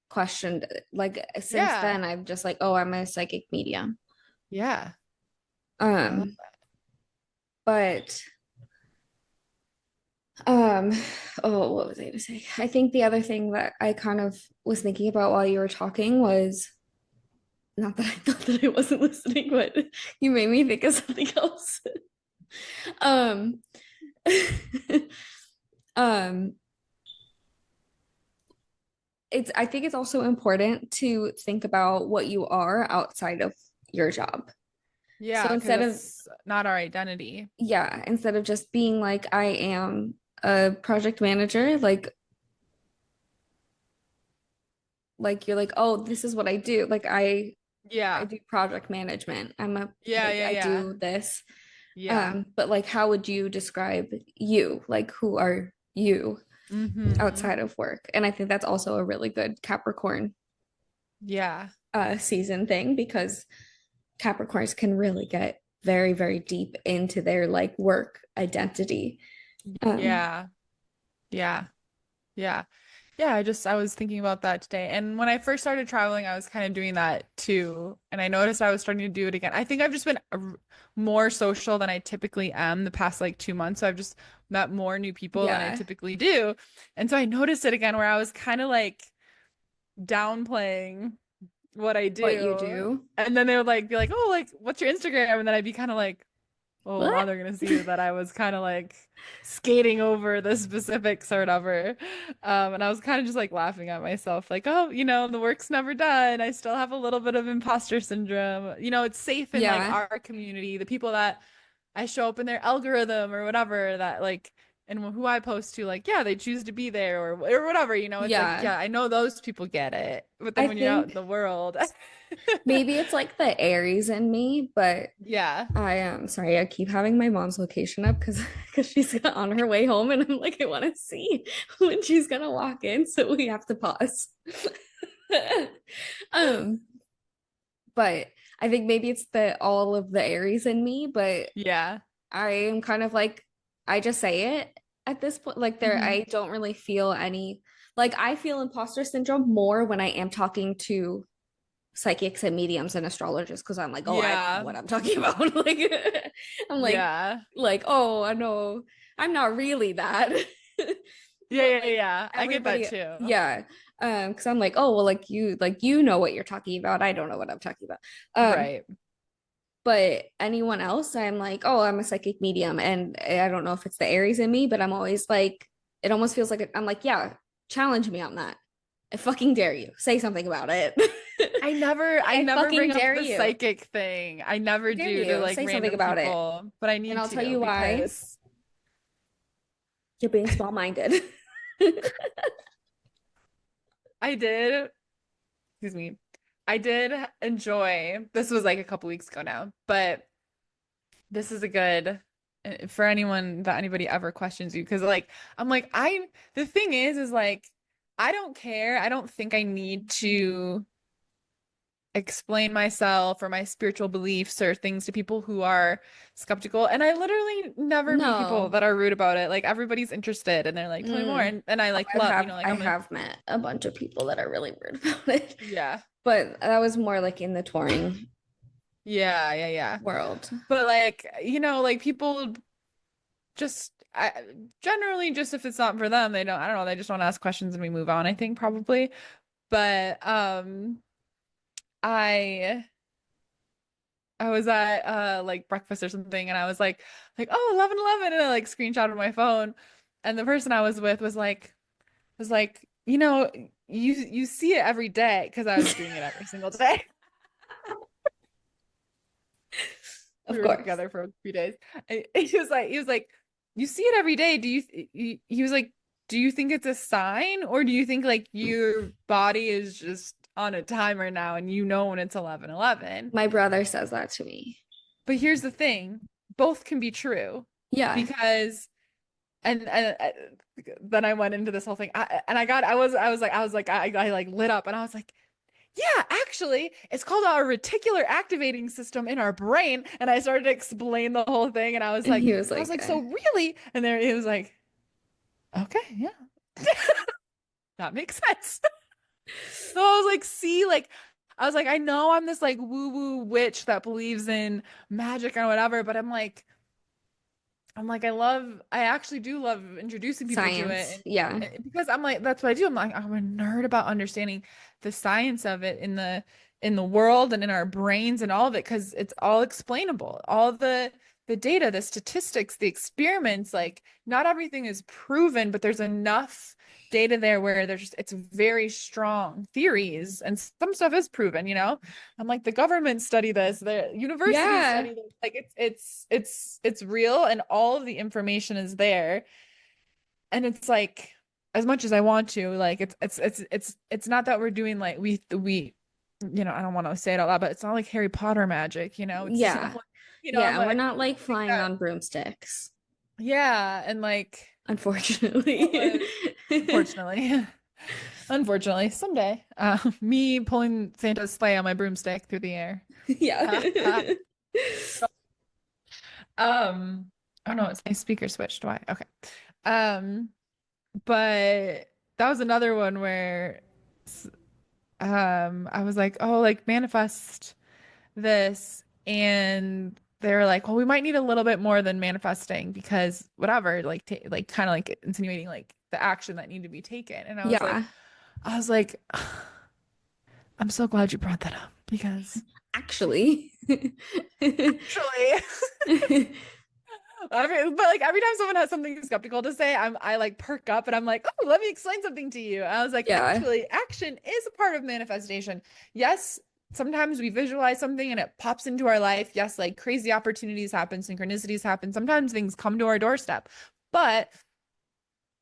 questioned like since Yeah. then I'm just like, oh, I'm a psychic medium. Yeah. I love Um, that. but um oh, what was I gonna say? I think the other thing that I kind of was thinking about while you were talking was not that I thought that I wasn't listening, but you made me think of something else. Um um it's I think it's also important to think about what you are outside of your job. So Yeah, because instead of that's not our identity. yeah, instead of just being like I am a project manager, like you're like, oh, this is what I do. Like I Yeah. do project management. I'm a Yeah, like yeah, I yeah. do this. Yeah. But like how would you describe you? Like who are you Mm-hmm. outside of work? And I think that's also a really good Capricorn Yeah. season thing because Capricorns can really get very, very deep into their like work identity. Um, Yeah. Yeah. Yeah. Yeah, I was thinking about that today. And when I first started traveling, I was kind of doing that too. And I noticed I was starting to do it again. I think I've just been more social than I typically am the past like 2 months. So I've just met more new people than I yeah, typically do. And so I noticed it again where I was kind of like downplaying what I what you do. do. And then they would like be like, "Oh, like what's your Instagram?" And then I'd be kind of like, oh, well, now What? they're gonna see that I was kind of like skating over the specifics or whatever. And I was kind of just like laughing at myself, like, oh, the work's never done. I still have a little bit of imposter syndrome. It's safe in like Yeah, our community, the people that I show up in their algorithm or whatever that like, and who I post to, like, yeah, they choose to be there or whatever, it's like, yeah. yeah, I know those people get it. But then I when you're out in think the world, maybe it's like the Aries in me, but yeah. I am sorry, I keep having my mom's location up because she's on her way home and I'm like, I want to see when she's gonna walk in, so we have to pause. um, but I think maybe it's the all of the Aries in me, but Yeah. I am kind of like I just say it at this point. Like there, Hmm. I don't really feel any like I feel imposter syndrome more when I am talking to psychics and mediums and astrologers because I'm like, oh, I don't know Yeah. what I'm talking about. Like I'm Yeah. oh, I know I'm not really that. Yeah, But yeah, like yeah. I get that everybody, too. yeah. Because I'm like, oh well, like you know what you're talking about. I don't know what I'm talking about. Um, Right. But anyone else, I'm like, oh, I'm a psychic medium. And I don't know if it's the Aries in me, but I'm always like, it almost feels like I'm like, yeah, challenge me on that. I fucking dare you. Say something about it. I I never fucking bring up dare the you. psychic thing. I never I dare do to you. like Say something random about it. people, but I And need I'll tell to you why. because You're being small-minded. I did, excuse me, I did enjoy, this was like a couple weeks ago now, but this is a good for anyone that anybody ever questions you because like I'm like the thing is like I don't care. I don't think I need to explain myself or my spiritual beliefs or things to people who are skeptical. And I literally never meet people No. that are rude about it. Like everybody's interested and they're like, tell me more. Mm. And I Oh, like love, you know, like I I'm a have met a bunch of people that are really weird about it. yeah. But that was more like in the touring Yeah, yeah, yeah. world. But like, you know, like people just generally just if it's not for them, they don't I don't know, they just don't ask questions and we move on, I think probably. But I I was at like breakfast or something and I was like oh 11:11 and I like screenshotted my phone and the person I was with was like you know you see it every day because I was doing it every single day. We Of were course. together for a few days. And he was like you see it every day. Do he was like do you think it's a sign or do you think like your body is just on a timer now and you know when it's 11:11? My brother says that to me. But here's the thing, both can be true Yeah. because and then I went into this whole thing and I was like I like lit up and I was like yeah, actually, it's called our reticular activating system in our brain. And I started to explain the whole thing and And he was I was like, like, so really? And there he was like, okay, yeah. That makes sense. So I was like, see, like I was like, I know I'm this like woo-woo witch that believes in magic and whatever, but I actually do love introducing people to science. it. Yeah. And because I'm like, that's what I do. I'm like, I'm a nerd about understanding the science of it in the world and in our brains and all of it, because it's all explainable. All the data, the statistics, the experiments, like not everything is proven, but there's enough data there where there's just it's very strong theories and some stuff is proven, you know? I'm like the government study this, the universities Yeah. study this. Like it's real and all of the information is there. And it's like as much as I want to, like it's not that we're doing like we you know, I don't want to say it out loud, but it's not like Harry Potter magic, you know? It's not Yeah. like, you know, Yeah. We're I not like think flying that on broomsticks, yeah, and like what unfortunately. was unfortunately unfortunately someday me pulling Santa's sleigh on my broomstick through the air. Yeah. Oh no, it's my speaker switched. Why? Okay. Um, but that was another one where I was like, oh, like manifest this, and they were like, well, we might need a little bit more than manifesting because whatever, like like kind of like insinuating like the action that needed to be taken. And Yeah. I was like, I'm so glad you brought that up because Actually. actually but like every time someone has something skeptical to say, I like perk up and I'm like, oh, let me explain something to you. And I was like, Yeah. actually, action is a part of manifestation. Yes, sometimes we visualize something and it pops into our life. Yes, like crazy opportunities happen, synchronicities happen. Sometimes things come to our doorstep. But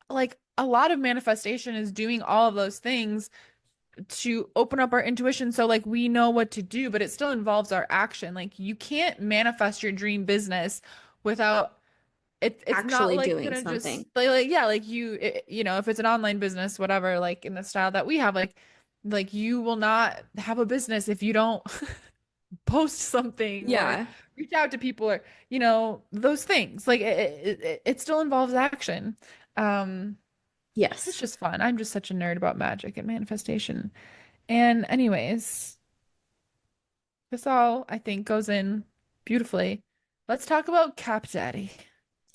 like a lot of manifestation is doing all of those things to open up our intuition so like we know what to do, but it still involves our action. Like you can't manifest your dream business without it's not Actually like doing gonna just something. yeah like you know if it's an online business whatever like in the style that we have like you will not have a business if you don't post something or Yeah. reach out to people or you know those things like it still involves action. um it's Yes. just fun. I'm just such a nerd about magic and manifestation. And anyways, this all I think goes in beautifully. Let's talk about Cap Daddy,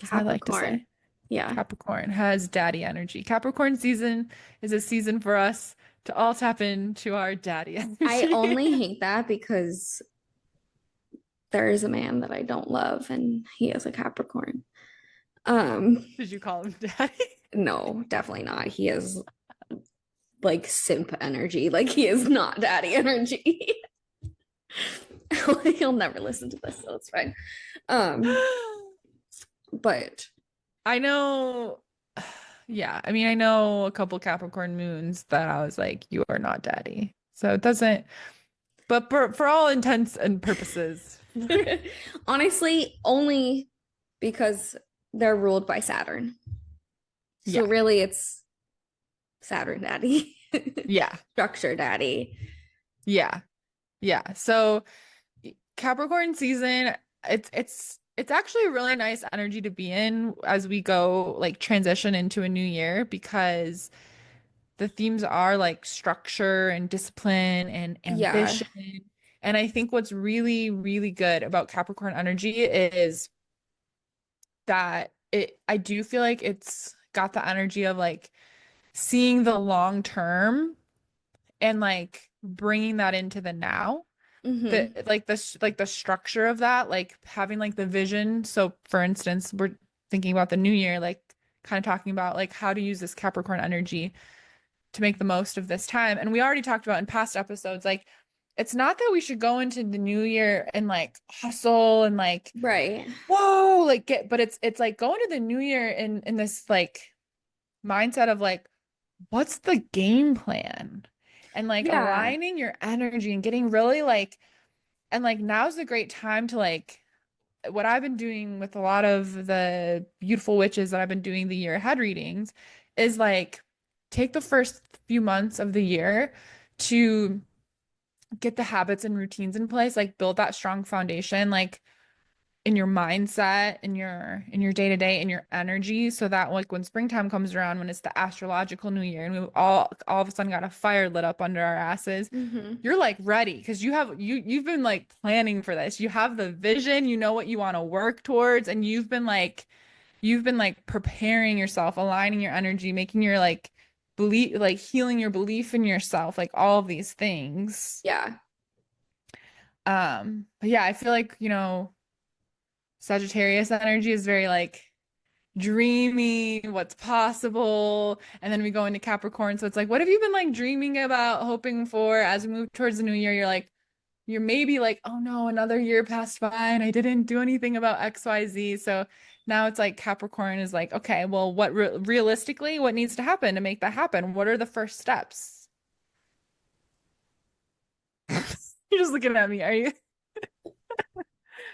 as I like to Capricorn. say. Yeah. Capricorn has daddy energy. Capricorn season is a season for us to all tap into our daddy I energy. only hate that because there is a man that I don't love, and he is a Capricorn. Um, Did you call him daddy? no, definitely not. He is like simp energy. Like he is not daddy energy. He'll never listen to this, so it's fine. Um, but I know, yeah. I mean, I know a couple Capricorn moons that I was like, you are not daddy. So it doesn't, but for all intents and purposes, honestly, only because they're ruled by Saturn. So yeah, really it's Saturn daddy, yeah, structure daddy. yeah, yeah. So Capricorn season, it's actually a really nice energy to be in as we go like transition into a new year because the themes are like structure and discipline and Yeah. ambition. And I think what's really, really good about Capricorn energy is that I do feel like it's got the energy of like seeing the long term and like bringing that into the now. The Mm-hmm. like the structure of that, like having like the vision. So for instance, we're thinking about the new year, like kind of talking about like how to use this Capricorn energy to make the most of this time. And we already talked about in past episodes, like it's not that we should go into the new year and like hustle and like, Right. whoa, like get, but it's like going to the new year in this like mindset of like, what's the game plan? And like Yeah. aligning your energy and getting really like, and like now's a great time to like what I've been doing with a lot of the beautiful witches that I've been doing the year ahead readings is like take the first few months of the year to get the habits and routines in place, like build that strong foundation, like in your mindset, in your day to day, in your energy, so that like when springtime comes around, when it's the astrological new year, and we all of a sudden got a fire lit up under our asses, Mm-hmm. you're like ready because you've been like planning for this. You have the vision, you know what you want to work towards, and you've been like preparing yourself, aligning your energy, making your like belief, like healing your belief in yourself, like all of these things. Yeah. But yeah, I feel like, you know, Sagittarius energy is very like dreamy, what's possible. And then we go into Capricorn. So it's like, what have you been like dreaming about, hoping for as we move towards the new year? You're like, you're maybe like, oh no, another year passed by and I didn't do anything about XYZ. So now it's like Capricorn is like, okay, well, what realistically, what needs to happen to make that happen? What are the first steps? You're just looking at me, are you?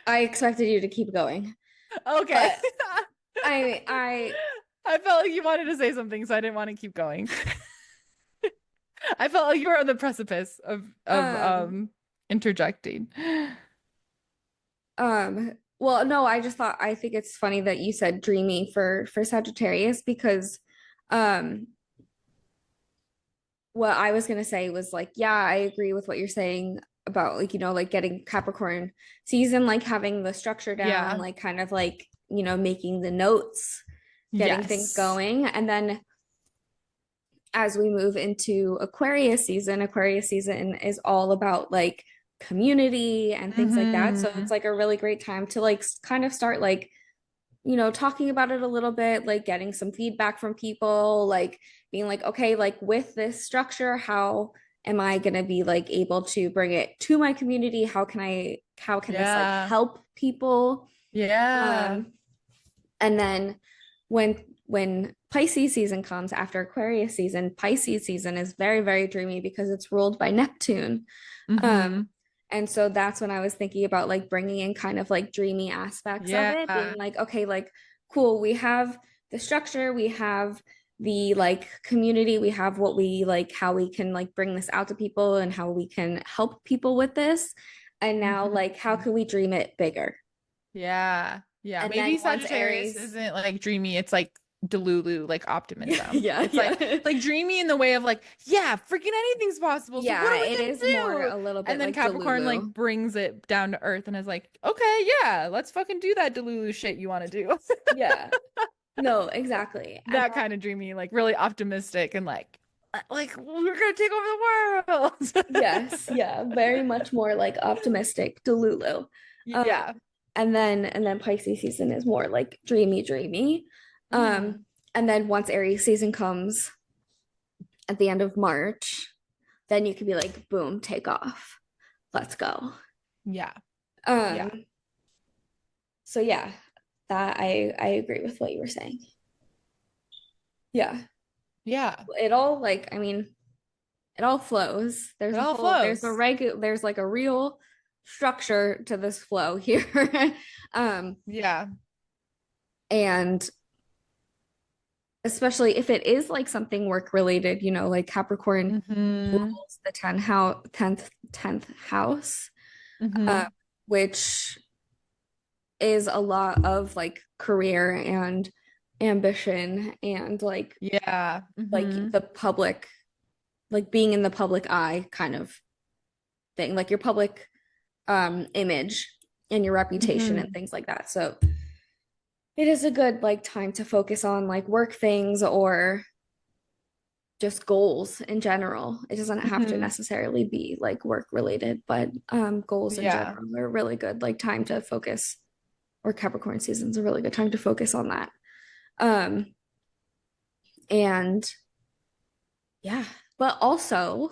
I expected you to keep going, Okay. but I I felt like you wanted to say something, so I didn't want to keep going. I felt like you were on the precipice of um interjecting. well, no, I just thought I think it's funny that you said dreamy for Sagittarius because um what I was gonna say was like, yeah, I agree with what you're saying about like, like getting Capricorn season, like having the structure down, Yeah. like kind of like, making the notes, getting things Yes. going. And then as we move into Aquarius season is all about like community and things like that. So it's Hmm. like a really great time to like kind of start like talking about it a little bit, like getting some feedback from people, like being like, okay, like with this structure, how am I going to be like able to bring it to my community? How can this like Yeah. help people? Yeah. Um, and then when Pisces season comes after Aquarius season, Pisces season is very, very dreamy because it's ruled by Neptune. Um, Hmm. and so that's when I was thinking about like bringing in kind of like dreamy aspects of it, being Yeah. like, okay, like, cool, we have the structure, we have the like community, we have what we like, how we can like bring this out to people and how we can help people with this. And now, like, how Hmm. can we dream it bigger? Yeah. Yeah. And then Maybe once Sagittarius Aries, isn't like dreamy. It's like Delulu, like yeah, optimism. yeah, It's yeah. like dreamy in the way of like, yeah, freaking anything's possible. So what Yeah, are we it is gonna more do? a little And bit then like Capricorn like Delulu. brings it down to earth and is like, okay, yeah, let's fucking do that Delulu shit you want to do. Yeah. No, exactly. And That kind of dreamy, like really optimistic and like we're gonna take over the world. yes, yeah, very much more like optimistic Delulu. Yeah. And then Pisces season is more like dreamy, dreamy. Um, Mm. and then once Aries season comes at the end of March, then you could be like, boom, take off. Let's go. Yeah. Yeah. Um, so yeah, that I agree with what you were saying. Yeah. Yeah. It all like, I mean, it all flows. It all flows. There's like a real structure to this flow here. um, Yeah. and especially if it is like something work related, like Capricorn Mm-hmm. rules the 10th house, uh, Mm-hmm. which is a lot of like career and ambition and Yeah. like Mm-hmm. the public, like being in the public eye kind of thing, like your public image and your reputation and Mm-hmm. things like that. So it is a good like time to focus on like work things or just goals in general. It doesn't have to Mm-hmm. necessarily be like work related, but goals in Yeah. general are really good like time to focus, or Capricorn season's a really good time to focus on that. Um and yeah, but also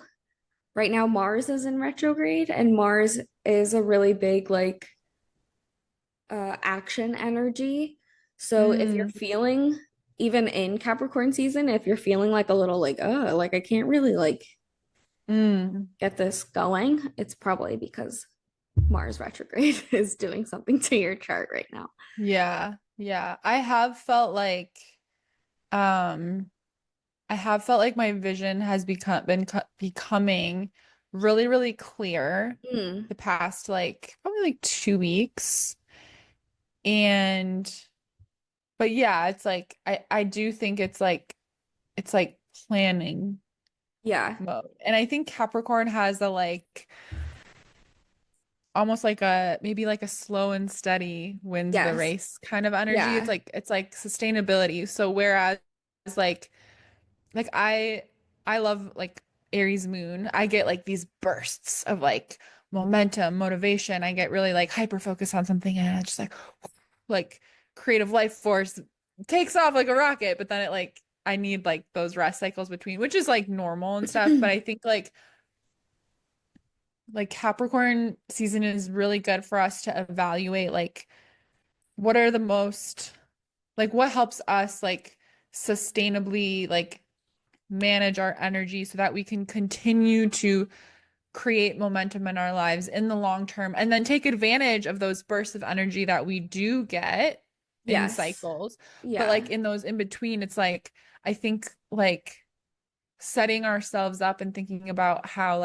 right now Mars is in retrograde, and Mars is a really big like action energy. So if you're Mm. feeling, even in Capricorn season, if you're feeling like a little like, oh, like I can't really like Mm. get this going, it's probably because Mars retrograde is doing something to your chart right now. Yeah. Yeah. Um I have felt like my vision has becoming really, really clear Mm, the past like probably like 2 weeks. And but yeah, it's like I do think it's like planning yeah. mode. And I think Capricorn has a like almost like a maybe like a slow and steady wins the Yes. race kind of energy. Yeah. It's like sustainability. So whereas like like I love like Aries moon. I get like these bursts of like momentum, motivation. I get really like hyper focused on something and it's just like creative life force takes off like a rocket, but then it like I need like those rest cycles between, which is like normal and stuff. But I think like Capricorn season is really good for us to evaluate like what are the most like what helps us like sustainably like manage our energy so that we can continue to create momentum in our lives in the long term and then take advantage of those bursts of energy that we do get in Yes. cycles. But like Yeah. in those in between, it's like I think like setting ourselves up and thinking about how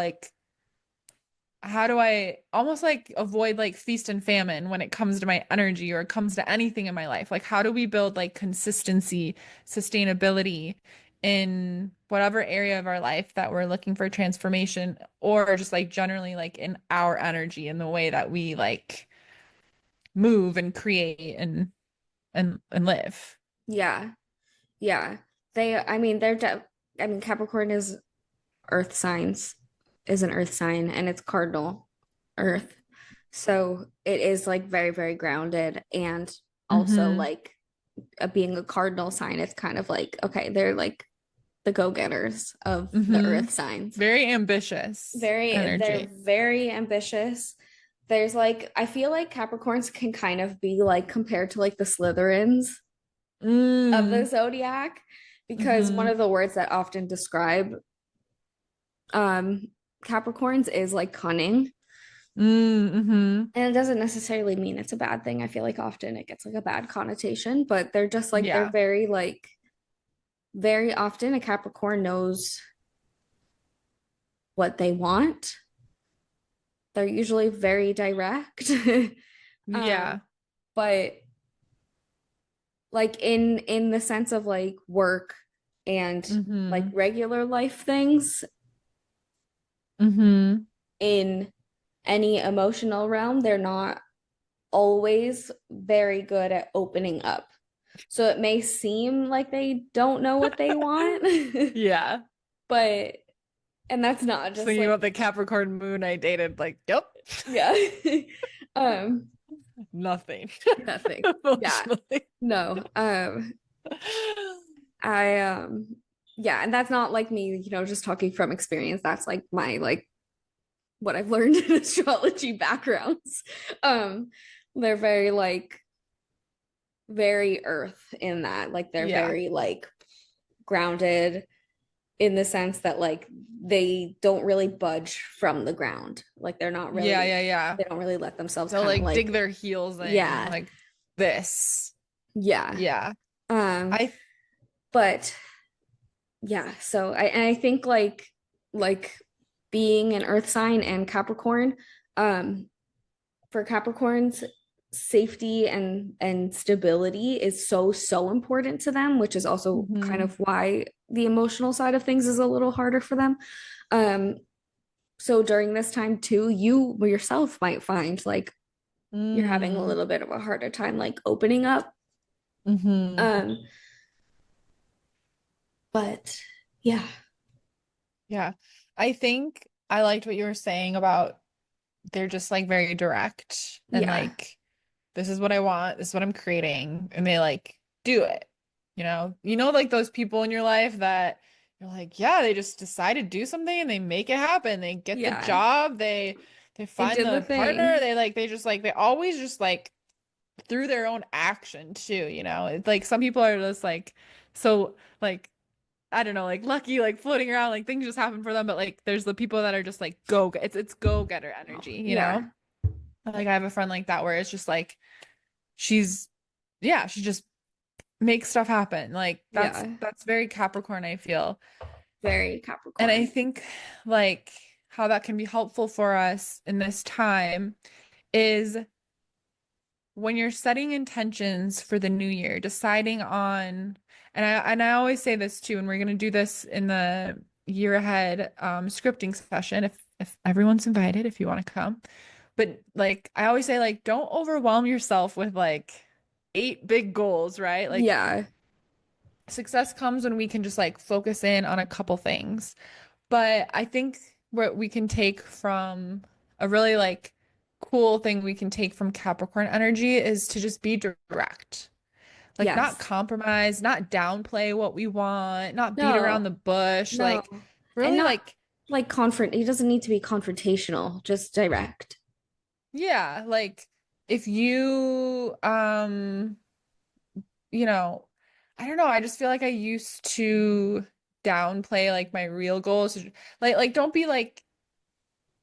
do I almost like avoid like feast and famine when it comes to my energy or it comes to anything in my life? Like, how do we build like consistency, sustainability in whatever area of our life that we're looking for transformation, or just like generally like in our energy in the way that we like move and create and live? Yeah. Yeah. I mean, I mean, Capricorn earth signs, is an earth sign, and it's cardinal earth. So it is like very, very grounded. And also, Mm-hmm. like being a cardinal sign, it's kind of like, okay, they're like the go-getters of the Mm-hmm. earth signs. Very ambitious They're energy. very ambitious. There's like, I feel like Capricorns can kind of be like compared to like the Slytherins of the Mm. zodiac, because one Mm-hmm. of the words that often describe um Capricorns is like cunning. Mm-hmm. And it doesn't necessarily mean it's a bad thing. I feel like often it gets like a bad connotation, but they're just like, they're Yeah. very like, very often a Capricorn knows what they want. They're usually very direct. um, Yeah. but like in the sense of like work and like Mm-hmm. regular life things, Mm-hmm. in any emotional realm, they're not always very good at opening up. So it may seem like they don't know what they want, Yeah. but and that's not Just just thinking like, about the Capricorn moon I dated, like, yep. yeah. um Nothing Nothing. Yeah. emotionally. No. I yeah, and that's not like me, just talking from experience. That's like my like what I've learned in astrology backgrounds. Um, they're very like very earth in that. Like they're Yeah. very like grounded in the sense that like they don't really budge from the ground. Like they're not Yeah, really yeah, yeah. they don't really let themselves They'll kind of like dig like their heels in yeah, like this. yeah. Yeah. Um, I but yeah, so I think like being an earth sign and Capricorn, um, for Capricorns, safety and stability is so important to them, which is also kind mhm. of why the emotional side of things is a little harder for them. Um, so during this time too, you yourself might find like you're having a Mm. little bit of a harder time like opening up. Hmm. Um, but yeah, Yeah. I think I liked what you were saying about they're just like very direct and yeah, like this is what I want, this is what I'm creating, and they like do it. Like those people in your life that you're like, yeah, they just decide to do something and they make it happen. They get the yeah, job, they they find did the the partner, thing. they always just like through their own action too. It's like some people are just like so like I don't know, like lucky, like floating around, like things just happen for them. But like, there's the people that are just like it's go getter energy, you Yeah, know? Like I have a friend like that where it's just like she's, yeah, she just makes stuff happen. Like yeah, that's very Capricorn, I feel. very And I Capricorn. think like how that can be helpful for us in this time is when you're setting intentions for the new year, deciding on, and I always say this too, and we're gonna do this in the year ahead scripting session if everyone's invited, if you want to come. But like I always say, like, don't overwhelm yourself with like eight big goals, right? Like Yeah, success comes when we can just like focus in on a couple things. But I think what we can take from a really like cool thing we can take from Capricorn energy is to just be direct. Like not yes. compromise, not downplay what we want, not beat around No, the bush, no. like And really not like like he doesn't need to be confrontational, just direct. yeah, like if you you know, I don't know, I just feel like I used to downplay like my real goals. Like don't be like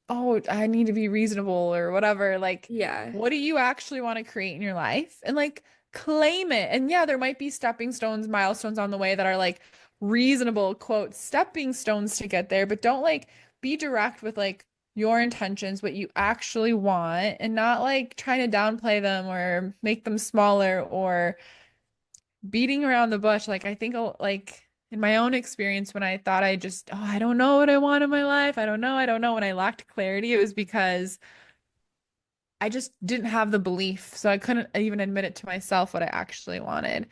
oh, I need to be reasonable or whatever. Like, Yeah, what do you actually want to create in your life? And like claim it. And yeah, there might be stepping stones, milestones on the way that are like reasonable, quote, stepping stones to get there, but don't like be direct with like your intentions, what you actually want, and not like trying to downplay them or make them smaller or beating around the bush. Like I think like in my own experience when I thought oh, I don't know what I want in my life. I don't know. When I lacked clarity, it was because I just didn't have the belief. So I couldn't even admit it to myself what I actually wanted.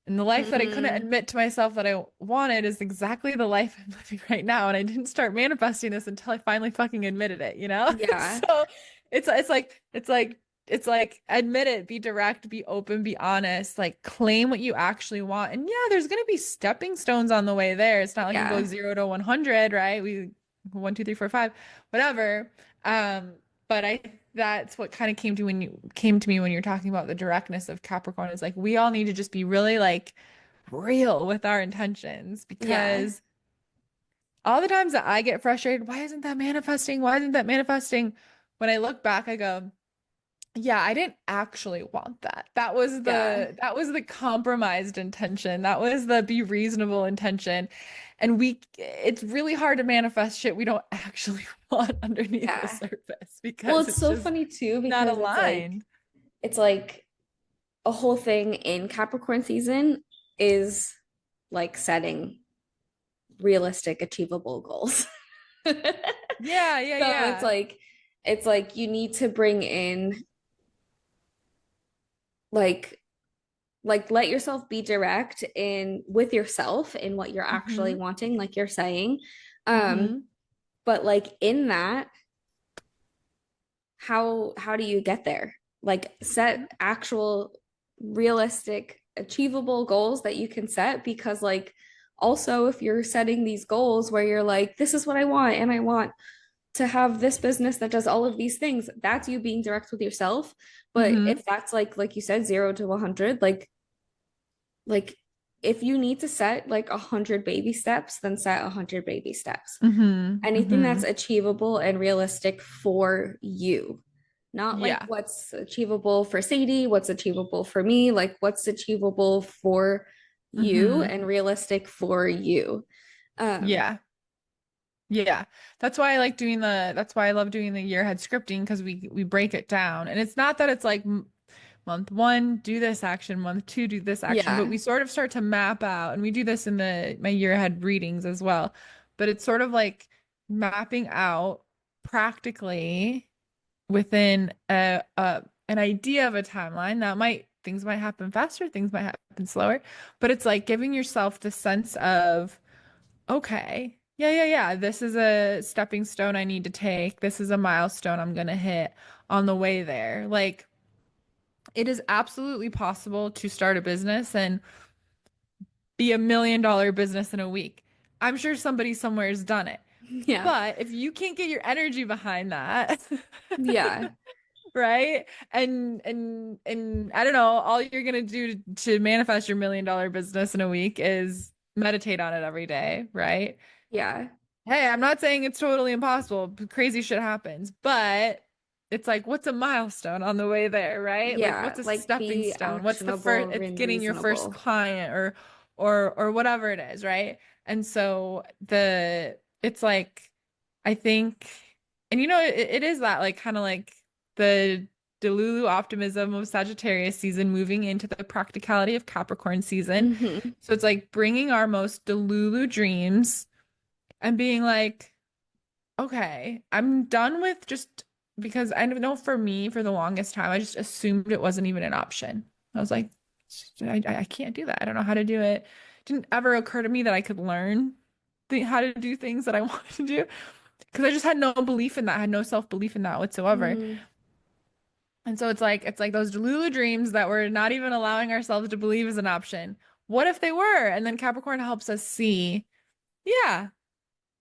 And the life that I couldn't hmm, admit to myself that I wanted is exactly the life I'm living right now. And I didn't start manifesting this until I finally fucking admitted it, you know? yeah, So it's like admit it, be direct, be open, be honest, like claim what you actually want. And yeah, there's gonna be stepping stones on the way there. It's not like it yeah, goes 0 to 100, right? We 1, 2, 3, 4, 5, whatever. But that's what kind of came to me when you're talking about the directness of Capricorn is like we all need to just be really like real with our intentions yeah, because all the times that I get frustrated, why isn't that manifesting? Why isn't that manifesting? When I look back, I go, yeah, I didn't actually want that. yeah, That was the compromised intention. That was the be reasonable intention. And it's really hard to manifest shit we don't actually want underneath the yeah. surface Well, because it's it's so just funny too not because aligned. it's like a whole thing in Capricorn season is like setting realistic, achievable goals. Yeah, yeah, So yeah. it's like you need to bring in like let yourself be direct in with yourself in what you're actually Hmm. wanting, like you're saying. Um, Hmm. but like in that, how do you get there? like set actual realistic achievable goals that you can set, because like also if you're setting these goals where you're like, this is what I want and I want to have this business that does all of these things, that's you being direct with yourself. But Mm-hmm. if that's like you said, 0 to 100, like if you need to set like 100 baby steps, then set 100 baby steps. Mm-hmm. Anything Mm-hmm. that's achievable and realistic for you, not like Yeah. what's achievable for Sadie, what's achievable for me, like what's achievable for you Mm-hmm. and realistic for you. um Yeah. Yeah. That's why I love doing the year ahead scripting because we break it down. And it's not that it's like month one, do this action, month two, do this action, but yeah. we sort of start to map out, and we do this in the my year ahead readings as well. But it's sort of like mapping out practically within a an idea of a timeline. That might things might happen faster, things might happen slower, but it's like giving yourself the sense of okay. Yeah. This is a stepping stone I need to take. This is a milestone I'm gonna hit on the way there. Like, it is absolutely possible to start a business and be $1 million business in a week. I'm sure somebody somewhere has done it. Yeah. But if you can't get your energy behind that, Yeah. right? And I don't know, all you're gonna do to manifest your $1 million business in a week is meditate on it every day, right? Yeah. Hey, I'm not saying it's totally impossible. Crazy shit happens, but it's like, what's a milestone on the way there, right? Like, Yeah, what's a like stepping be stone? What's the first? actionable It's and getting your first reasonable. client or whatever it is, right? And so it's like, I think, and it is that like kind of like the Delulu optimism of Sagittarius season moving into the practicality of Capricorn season. Hmm. So it's like bringing our most Delulu dreams and being like, okay, I'm done with just because I know for me, for the longest time, I just assumed it wasn't even an option. I was like, I can't do that. I don't know how to do it. It didn't ever occur to me that I could learn how to do things that I wanted to do because I just had no belief in that. I had no self-belief in that whatsoever. Mm, And so it's like those Delulu dreams that we're not even allowing ourselves to believe is an option. What if they were? And then Capricorn helps us see, yeah,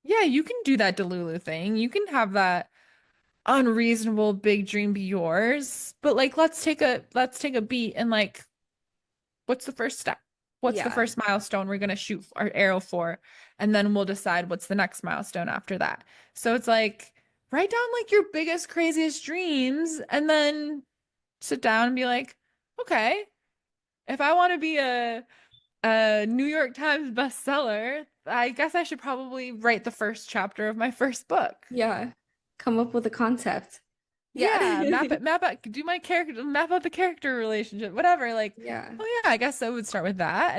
yeah, you can do that Delulu thing. You can have that unreasonable big dream be yours. But like let's take a beat and like what's the first step? What's the yeah. first milestone we're gonna shoot our arrow for? And then we'll decide what's the next milestone after that. So it's like write down like your biggest, craziest dreams and then sit down and be like, okay, if I want to be a New York Times bestseller, I guess I should probably write the first chapter of my first book. Yeah. Come up with a concept. Yeah. Yeah, map out, do my character, map out the character relationship, whatever. Like, Yeah. oh yeah, I guess I would start with that,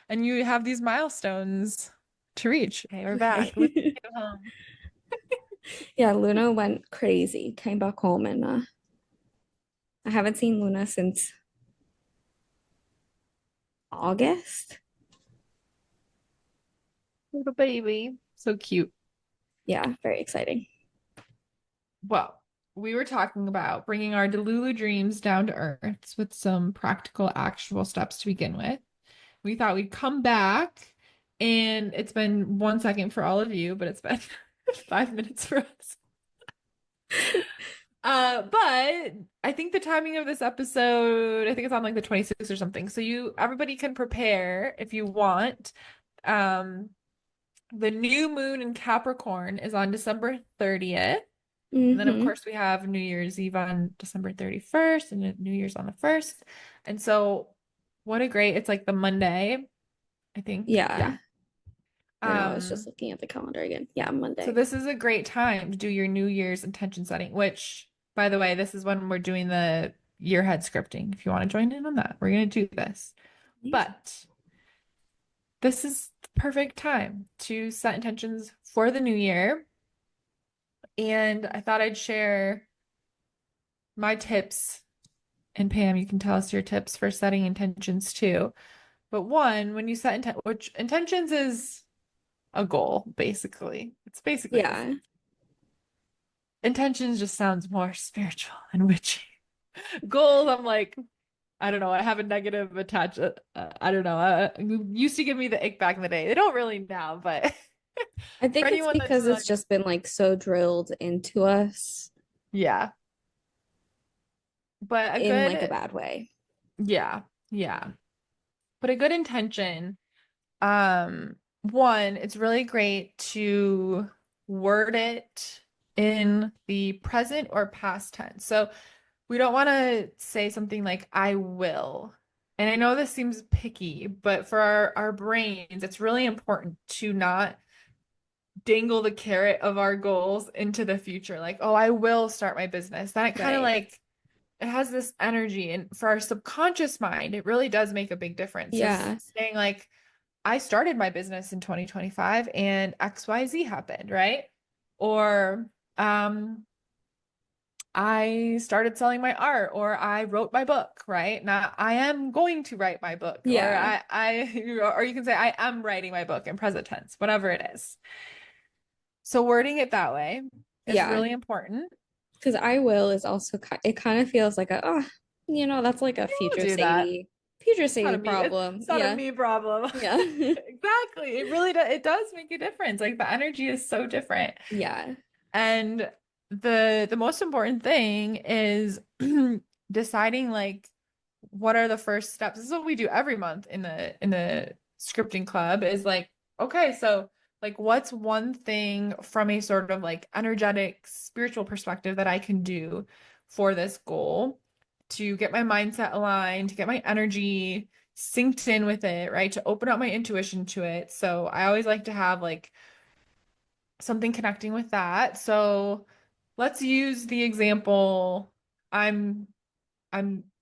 and you have these milestones to reach. Okay, we're back. Luke Okay. came home. Yeah, Luna went crazy, came back home, and I haven't seen Luna since August. Little baby, so cute. Yeah, very exciting. Well, we were talking about bringing our Delulu dreams down to earth with some practical, actual steps to begin with. We thought we'd come back, and it's been 1 second for all of you, but it's been 5 minutes for us. But I think the timing of this episode, I think it's on like the 26th or something. So everybody can prepare if you want. Um, the new moon in Capricorn is on December 30th. And then of Mm-hmm. course we have New Year's Eve on December 31st and then New Year's on the 1st. And so what a great, it's like the Monday, I think. Yeah. Yeah. Or no, I was just Um, looking at the calendar again. Yeah, So Monday. this is a great time to do your New Year's intention setting, which, by the way, this is when we're doing the year head scripting. If you want to join in on that, we're going to do this. Amazing. But this is the perfect time to set intentions for the new year. And I thought I'd share my tips. And Pam, you can tell us your tips for setting intentions too. But one, when you set which intentions is a goal, basically. It's basically Yeah. intentions just sounds more spiritual and witchy. Goals, I'm like, I don't know. I have a negative attach. I don't know. Used to give me the ick back in the day. They don't really now, but I for think it's anyone that's because it's like, just been like so drilled into us yeah, but a in like a good, bad way. yeah, yeah, but a good intention. One, it's really great to word it in the present or past tense. So we don't want to say something like I will. And I know this seems picky, but for our brains, it's really important to not dangle the carrot of our goals into the future. Like, oh, I will start my business. Then it kind of Right. like it has this energy. And for our subconscious mind, it really does make a big difference. So Yeah. saying like, I started my business in 2025 and XYZ happened, right? Or I started selling my art or I wrote my book, right? Now I am going to write my book or Yeah. or you can say I am writing my book in present tense, whatever it is. So wording it that way is Yeah. really important. Because I will is also it kind of feels like a that's like a We'll do that. future It's not Sadie a me, problem. it's not a Yeah. me problem. Yeah. Exactly. It really does, it does make a difference. Like the energy is so different. Yeah. And the most important thing is deciding like what are the first steps. This is what we do every month in the scripting club is like, okay, so like what's one thing from a sort of like energetic spiritual perspective that I can do for this goal to get my mindset aligned, to get my energy synced in with it, right? To open up my intuition to it. So I always like to have like something connecting with that. So let's use the example. I'm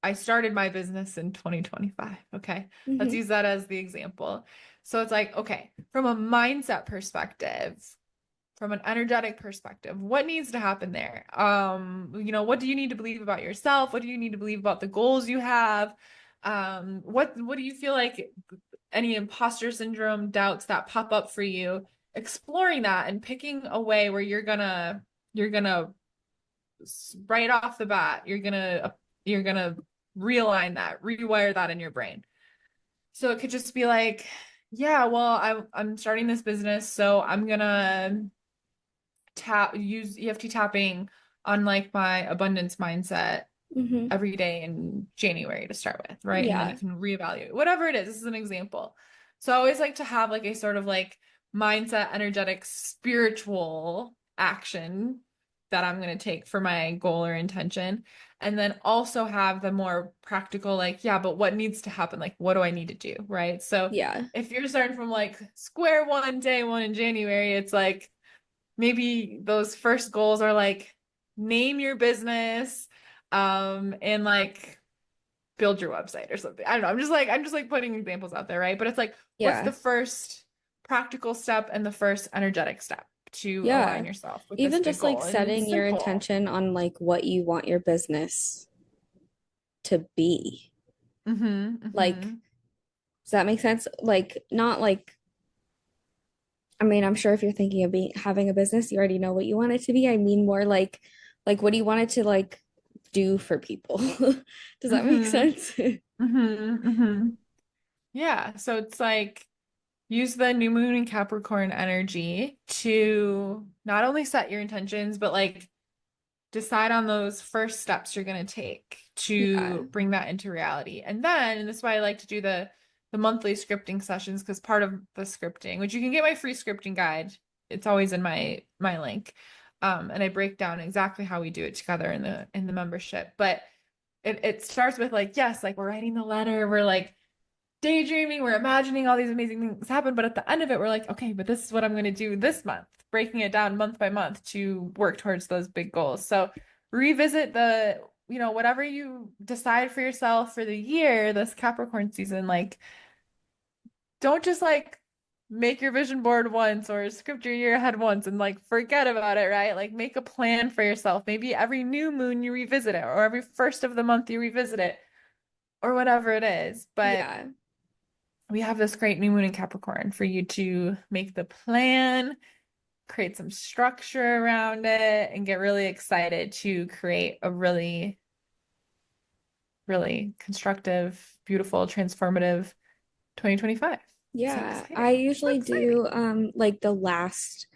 I started my business in 2025. Okay. Let's Hmm. use that as the example. So it's like, okay, from a mindset perspective, from an energetic perspective, what needs to happen there? What do you need to believe about yourself? What do you need to believe about the goals you have? What do you feel like any imposter syndrome doubts that pop up for you? Exploring that and picking a way where you're gonna right off the bat, you're gonna realign that, rewire that in your brain. So it could just be like, yeah, well, I'm starting this business, so I'm gonna use EFT tapping on like my abundance mindset Hmm. every day in January to start with, right? And then you Yeah. can reevaluate whatever it is. This is an example. So I always like to have like a sort of like mindset, energetic, spiritual action that I'm going to take for my goal or intention. And then also have the more practical, like, yeah, but what needs to happen? Like, what do I need to do? Right. So Yeah. if you're starting from like square one, day one in January, it's like, maybe those first goals are like name your business and like build your website or something. I don't know. I'm just like putting examples out there, right? But it's like what's the Yeah. first practical step and the first energetic step to Yeah. align yourself with this Even big just like goal? And it's setting your simple. intention on like what you want your business to be. Mm-hmm. Like, Mm-hmm. does that make sense? Like, not like, I mean, I'm sure if you're thinking of being having a business, you already know what you want it to be. I mean more like what do you want it to like do for people? Does that make Mm-hmm. sense? Mm-hmm. Mm-hmm. Yeah. So it's like use the new moon and Capricorn energy to not only set your intentions, but like decide on those first steps you're going to take Yeah. to bring that into reality. And this is why I like to do the monthly scripting sessions because part of the scripting, which you can get my free scripting guide, it's always in my link. And I break down exactly how we do it together in the membership. But it starts with like, yes, like we're writing the letter, we're like daydreaming, we're imagining all these amazing things happen, but at the end of it, we're like, okay, but this is what I'm going to do this month, breaking it down month by month to work towards those big goals. So revisit whatever you decide for yourself for the year, this Capricorn season, like, don't just like make your vision board once or script your year ahead once and like forget about it, right? Like make a plan for yourself. Maybe every new moon you revisit it, or every first of the month you revisit it, or whatever it is. But Yeah. we have this great new moon in Capricorn for you to make the plan, create some structure around it, and get really excited to create a really really constructive, beautiful, transformative 2025. So Yeah, I exciting. So usually exciting. do like the last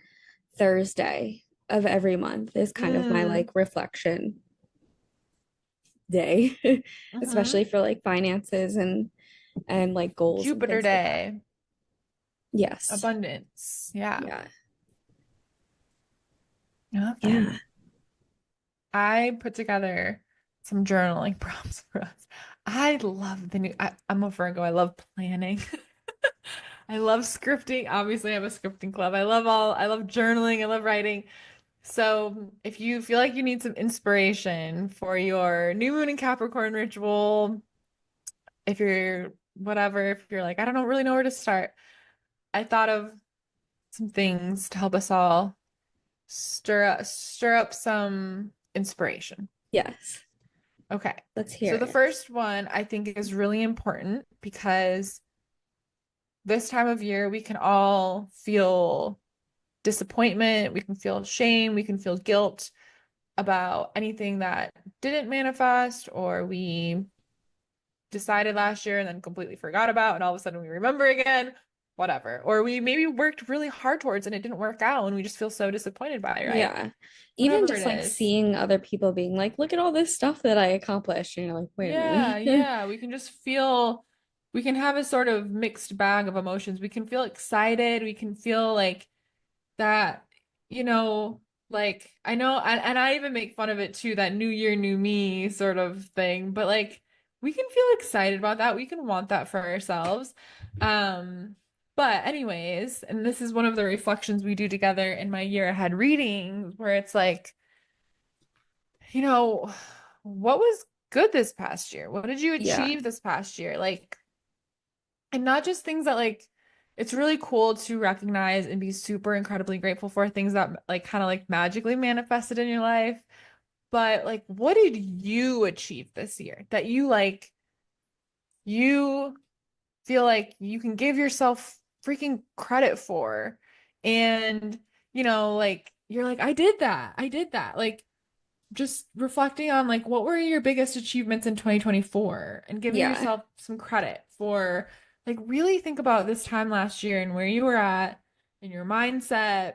Thursday of every month is kind of my Mm. like reflection day, Hmm. especially for like finances and like goals and Jupiter things like that. Day, Yes. abundance. Yeah. Yeah. I love that. Yeah. I put together some journaling prompts for us. I love the new, I'm a Virgo. I love planning. I love scripting. Obviously, I have a scripting club. I love journaling. I love writing. So if you feel like you need some inspiration for your new moon and Capricorn ritual, if you're whatever, if you're like, I don't know, really know where to start, I thought of some things to help us all stir up some inspiration. Yes. Okay. Let's hear So the it. first one I think is really important because this time of year we can all feel disappointment, we can feel shame, we can feel guilt about anything that didn't manifest or we decided last year and then completely forgot about and all of a sudden we remember again, whatever. Or we maybe worked really hard towards and it didn't work out and we just feel so disappointed by it, right? Yeah. Even Whatever just it like is. seeing other people being like, look at all this stuff that I accomplished. And you're like, wait a Yeah, minute. yeah. We can just feel, we can have a sort of mixed bag of emotions. We can feel excited. We can feel like that, you know, like I know, and I even make fun of it too, that new year, new me sort of thing. But like, we can feel excited about that. We can want that for ourselves. Um, but anyways, and this is one of the reflections we do together in my year ahead reading, where it's like, you know, what was good this past year? What did you Yeah. achieve this past year? Like, and not just things that like it's really cool to recognize and be super incredibly grateful for things that like kind of like magically manifested in your life, but like what did you achieve this year that you feel like you can give yourself freaking credit for? And like you're like I did that. I did that. Like just reflecting on like what were your biggest achievements in 2024 and giving Yeah. yourself some credit for like really think about this time last year and where you were at in your mindset,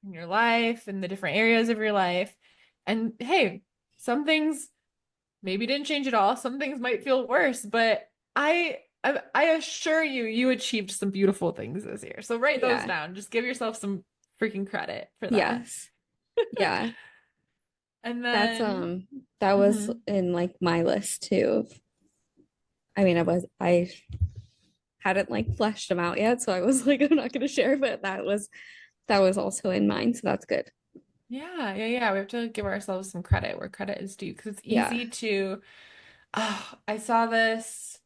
in your life, in the different areas of your life. And hey, some things maybe didn't change at all. Some things might feel worse, but I assure you you achieved some beautiful things this year. So write those Yeah. down. Just give yourself some freaking credit for that. Yes. Yeah. And That's then that was mhm. in like my list too. I mean, I hadn't like fleshed them out yet, so I was like, I'm not gonna share, but that was also in mine, so that's good. Yeah, yeah, yeah. We have to give ourselves some credit where credit is due because it's Yeah. easy to. Oh, I saw this.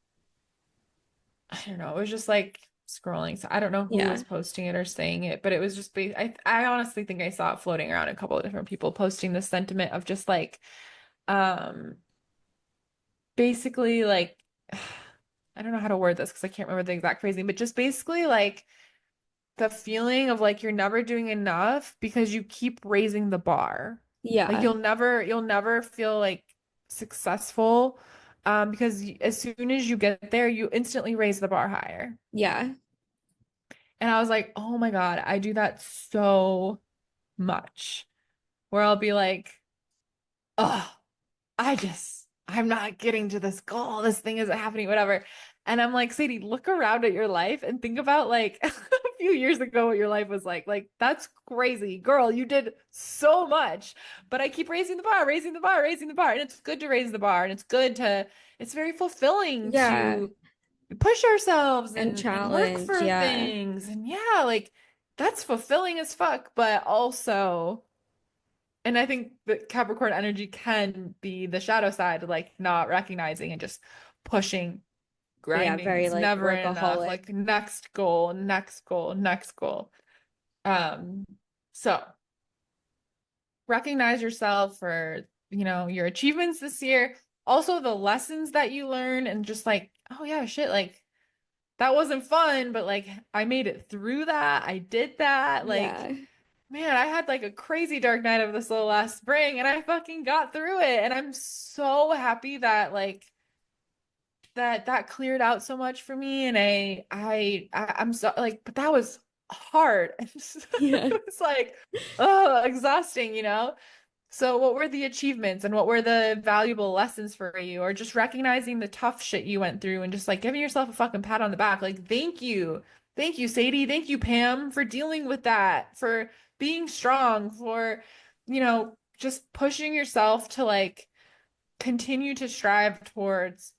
I don't know. It was just like scrolling. So I don't know who Yeah. was posting it or saying it, but it was just. I honestly think I saw it floating around a couple of different people posting the sentiment of just like, um, basically like, I don't know how to word this because I can't remember the exact phrasing, but just basically like the feeling of like you're never doing enough because you keep raising the bar. Like Yeah. you'll never feel like successful because as soon as you get there, you instantly raise the bar higher. Yeah. And I was like, "Oh my God, I do that so much." Where I'll be like, "Oh, I'm not getting to this goal. This thing isn't happening, whatever." And I'm like, Sadie, look around at your life and think about like a few years ago what your life was like. Like, that's crazy. Girl, you did so much. But I keep raising the bar, raising the bar, raising the bar. And it's good to raise the bar. And it's very fulfilling Yeah. to push ourselves And and work challenge. for Yeah. things. And yeah, like that's fulfilling as fuck. But also, and I think that Capricorn energy can be the shadow side, like not recognizing and just pushing, Yeah. grinding. Very It's like never enough. workaholic. Like next goal, next goal, next goal. Um, so recognize yourself for, your achievements this year. Also the lessons that you learn and just like, oh yeah, shit, like that wasn't fun, but like I made it through that. I did that. Like Yeah. man, I had like a crazy dark night of the soul last spring and I fucking got through it. And I'm so happy that like that cleared out so much for me, and I'm so like, but that was hard. Yeah. It was like, oh, exhausting, you know? So what were the achievements and what were the valuable lessons for you? Or just recognizing the tough shit you went through and just like giving yourself a fucking pat on the back. Like, thank you. Thank you, Sadie. Thank you, Pam, for dealing with that, for being strong, for, just pushing yourself to like continue to strive towards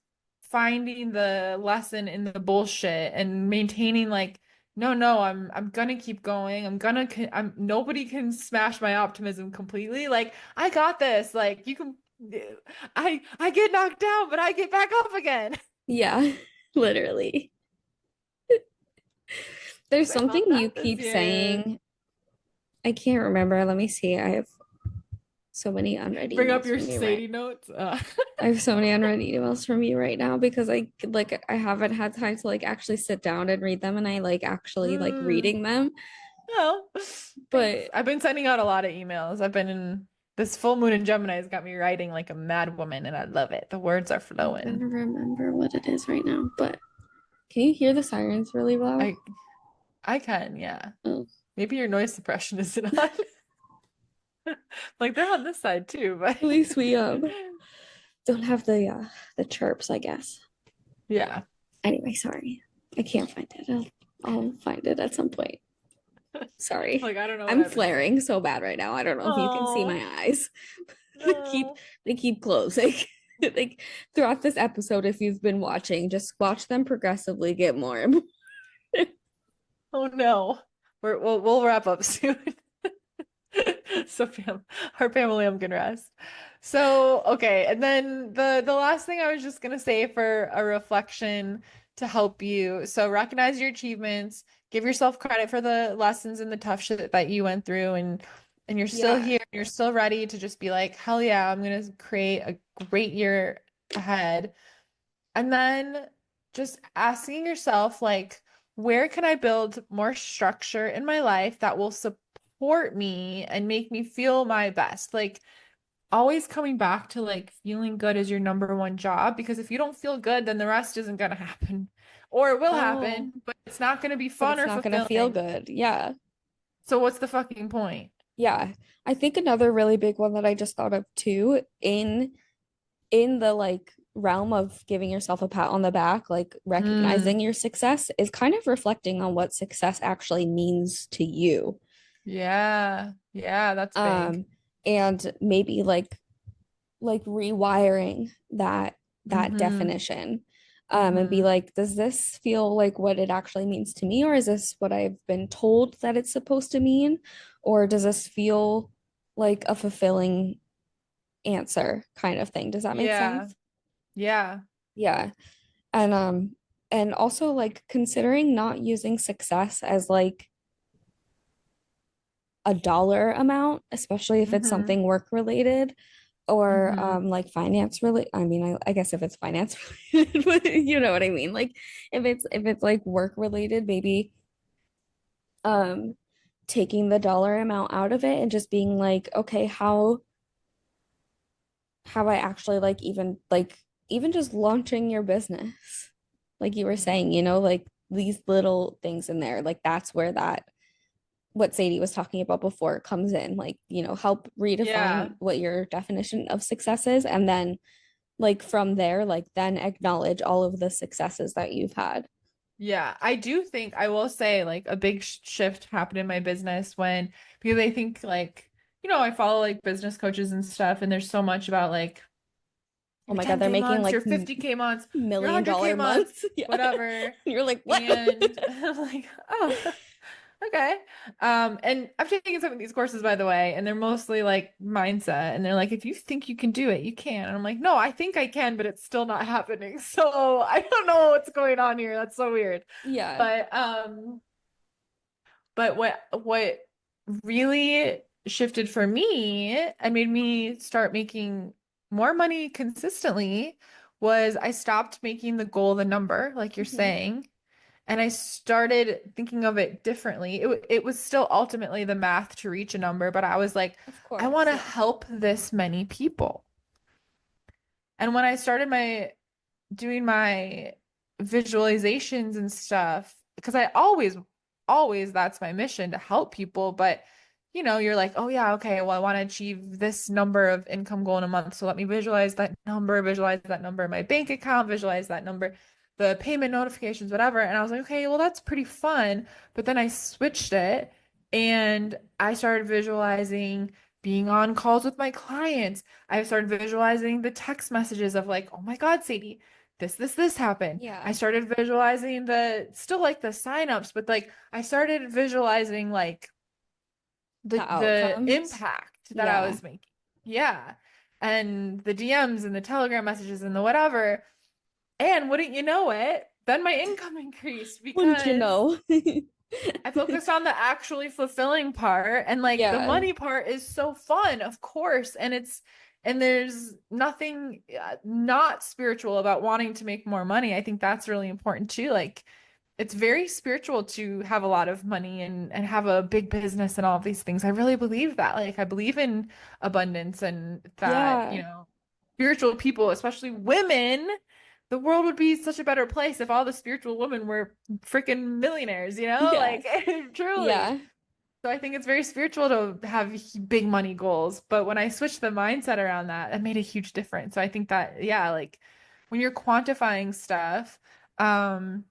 finding the lesson in the bullshit and maintaining like no, I'm gonna keep going. I'm nobody can smash my optimism completely. Like I got this. Like you can I get knocked down, but I get back up again. Yeah, literally. There's I got something you that this keep year. saying. I can't remember. Let me see. I have so many unread Bring up emails your from you right. Sadie notes. I have so many unread emails from you right now because I haven't had time to like actually sit down and read them and I like actually like Mm. reading them. Well, thanks. But I've been sending out a lot of emails. I've been in this full moon in Gemini has got me writing like a mad woman, and I love it. The words are I'm trying flowing. to remember what it is right now. But can you hear the sirens really loud? I I can, yeah. Oh, Maybe your noise suppression isn't on. Like they're on this side too, but at least we don't have the chirps, I guess. yeah. Anyway, sorry. I can't find it. I'll find it at some point. Sorry. Like I don't know what I'm happened here. flaring so bad right now. I don't know if you can see Oh, my eyes. They keep no. they keep closing. Like throughout this episode, if you've been watching, just watch them progressively get more and more. Oh no. We'll wrap up soon. So our family I'm gonna rest. So okay, and then the last thing I was just gonna say for a reflection to help you. So recognize your achievements, give yourself credit for the lessons and the tough shit that you went through, and you're still Yeah. here, you're still ready to just be like, hell yeah, I'm gonna create a great year ahead. And then just asking yourself, like, where can I build more structure in my life that will support me and make me feel my best? Like, always coming back to like feeling good is your number one job because if you don't feel good, then the rest isn't going to happen. Or it will Oh, happen, but it's not going to be but fun it's or not gonna feel fulfilling. good. Yeah. So, what's the fucking point? Yeah. I think another really big one that I just thought of too in the like realm of giving yourself a pat on the back, like recognizing Mm, your success is kind of reflecting on what success actually means to you. yeah. Yeah, that's big. Um, and maybe like rewiring that Mm-hmm. definition. And be Mm-hmm. like, does this feel like what it actually means to me, or is this what I've been told that it's supposed to mean? Or does this feel like a fulfilling answer kind of thing? Does that make Yeah. sense? Yeah. Yeah. And also like considering not using success as like a dollar amount, especially if it's Mm-hmm. something work related or Mm-hmm. like finance related. I mean, I guess if it's finance related, but you know what I mean. Like if it's like work related, maybe um taking the dollar amount out of it and just being like, okay, how I actually like even just launching your business. Like you were saying, like these little things in there, like that's where that what Sadie was talking about before comes in, like, help redefine Yeah. what your definition of success is. And then, like, from there, like, then acknowledge all of the successes that you've had. Yeah, I do think I will say like a big shift happened in my business when because I think like I follow like business coaches and stuff and there's so much about like Oh your my God, they're 10K making months, like your 50K months, your million 100K dollar months, months. Yeah. whatever. You're like, what? And I'm like, oh, okay. And I've taken some of these courses by the way, and they're mostly like mindset and they're like if you think you can do it, you can. And I'm like, no, I think I can, but it's still not happening. So I don't know what's going on here. That's so weird. Yeah. But what really shifted for me and made me start making more money consistently was I stopped making the goal the number, like you're Mhm. saying, and I started thinking of it differently. It was still ultimately the math to reach a number, but I was like, Of I want course. to Yeah. help this many people. And when I started my doing my visualizations and stuff, because I always, that's my mission to help people. But you're like, oh yeah, okay, well, I want to achieve this number of income goal in a month. So let me visualize that number in my bank account, visualize that number, the payment notifications, whatever. And I was like, okay, well, that's pretty fun. But then I switched it and I started visualizing being on calls with my clients. I started visualizing the text messages of like, oh my God, Sadie, this happened. I Yeah. started visualizing the still like the signups, but like I started visualizing like The the outcomes. impact that I Yeah. was making. Yeah. And the DMs and the Telegram messages and the whatever. And wouldn't you know it, then my income increased Wouldn't you because know? I focused on the actually fulfilling part, and like the Yeah. money part is so fun, of course, and there's nothing not spiritual about wanting to make more money. I think that's really important too. Like it's very spiritual to have a lot of money and have a big business and all of these things. I really believe that. Like I believe in abundance and that, Yeah. spiritual people, especially women, the world would be such a better place if all the spiritual women were freaking millionaires, Yeah. like truly. Yeah. So I think it's very spiritual to have big money goals. But when I switched the mindset around that, that made a huge difference. So I think that, yeah, like when you're quantifying stuff, um,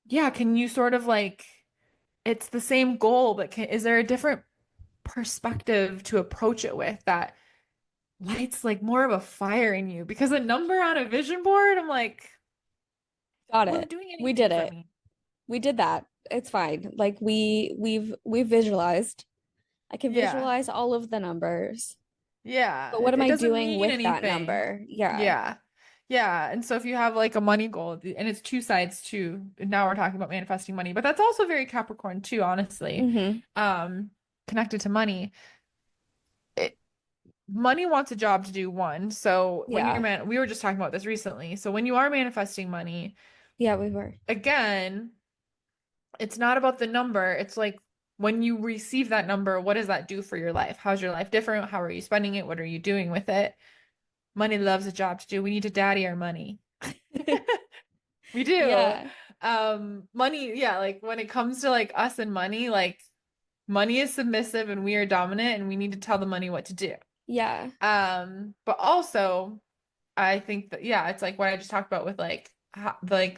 yeah, can you sort of like, it's the same goal, but is there a different perspective to approach it with that lights like more of a fire in you? Because a number on a vision board, I'm like, Got wasn't it. doing We anything did for it. me. We did that. It's fine. Like we've visualized. I can Yeah. visualize all of the numbers. Yeah. But what It, am it I doesn't doing mean with that anything. number? Yeah. Yeah. Yeah. And so if you have like a money goal, and it's two sides too, now we're talking about manifesting money, but that's also very Capricorn too, honestly. Mm-hmm. Um, Connected to money. It, Money wants a job to do one. So when Yeah. we were just talking about this recently. So when you are manifesting money, Yeah, we were. again, it's not about the number. It's like when you receive that number, what does that do for your life? How's your life different? How are you spending it? What are you doing with it? Money loves a job to do. We need to daddy our money. We do. Yeah. Money, yeah, like when it comes to like us and money, like money is submissive and we are dominant and we need to tell the money what to do. Yeah. But also I think that yeah, it's like what I just talked about with like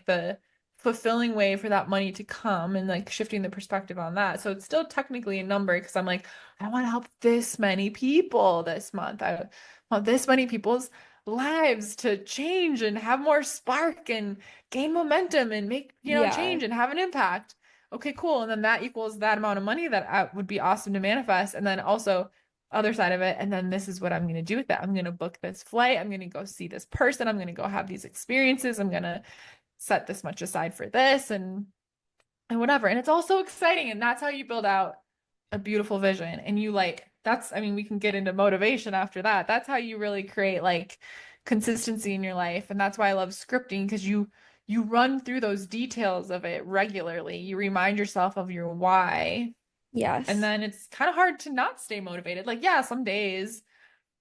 the fulfilling way for that money to come and like shifting the perspective on that. So it's still technically a number because I'm like, I want to help this many people this month. I want this many people's lives to change and have more spark and gain momentum and make, Yeah. change and have an impact. Okay, cool. And then that equals that amount of money that would be awesome to manifest. And then also other side of it. And then this is what I'm going to do with it. I'm going to book this flight. I'm going to go see this person. I'm going to go have these experiences. I'm going to set this much aside for this and whatever. And it's all so exciting. And that's how you build out a beautiful vision. And you like, that's, I mean, we can get into motivation after that. That's how you really create like consistency in your life. And that's why I love scripting because you run through those details of it regularly. You remind yourself of your why. And Yes. then it's kind of hard to not stay motivated. Like, yeah, some days,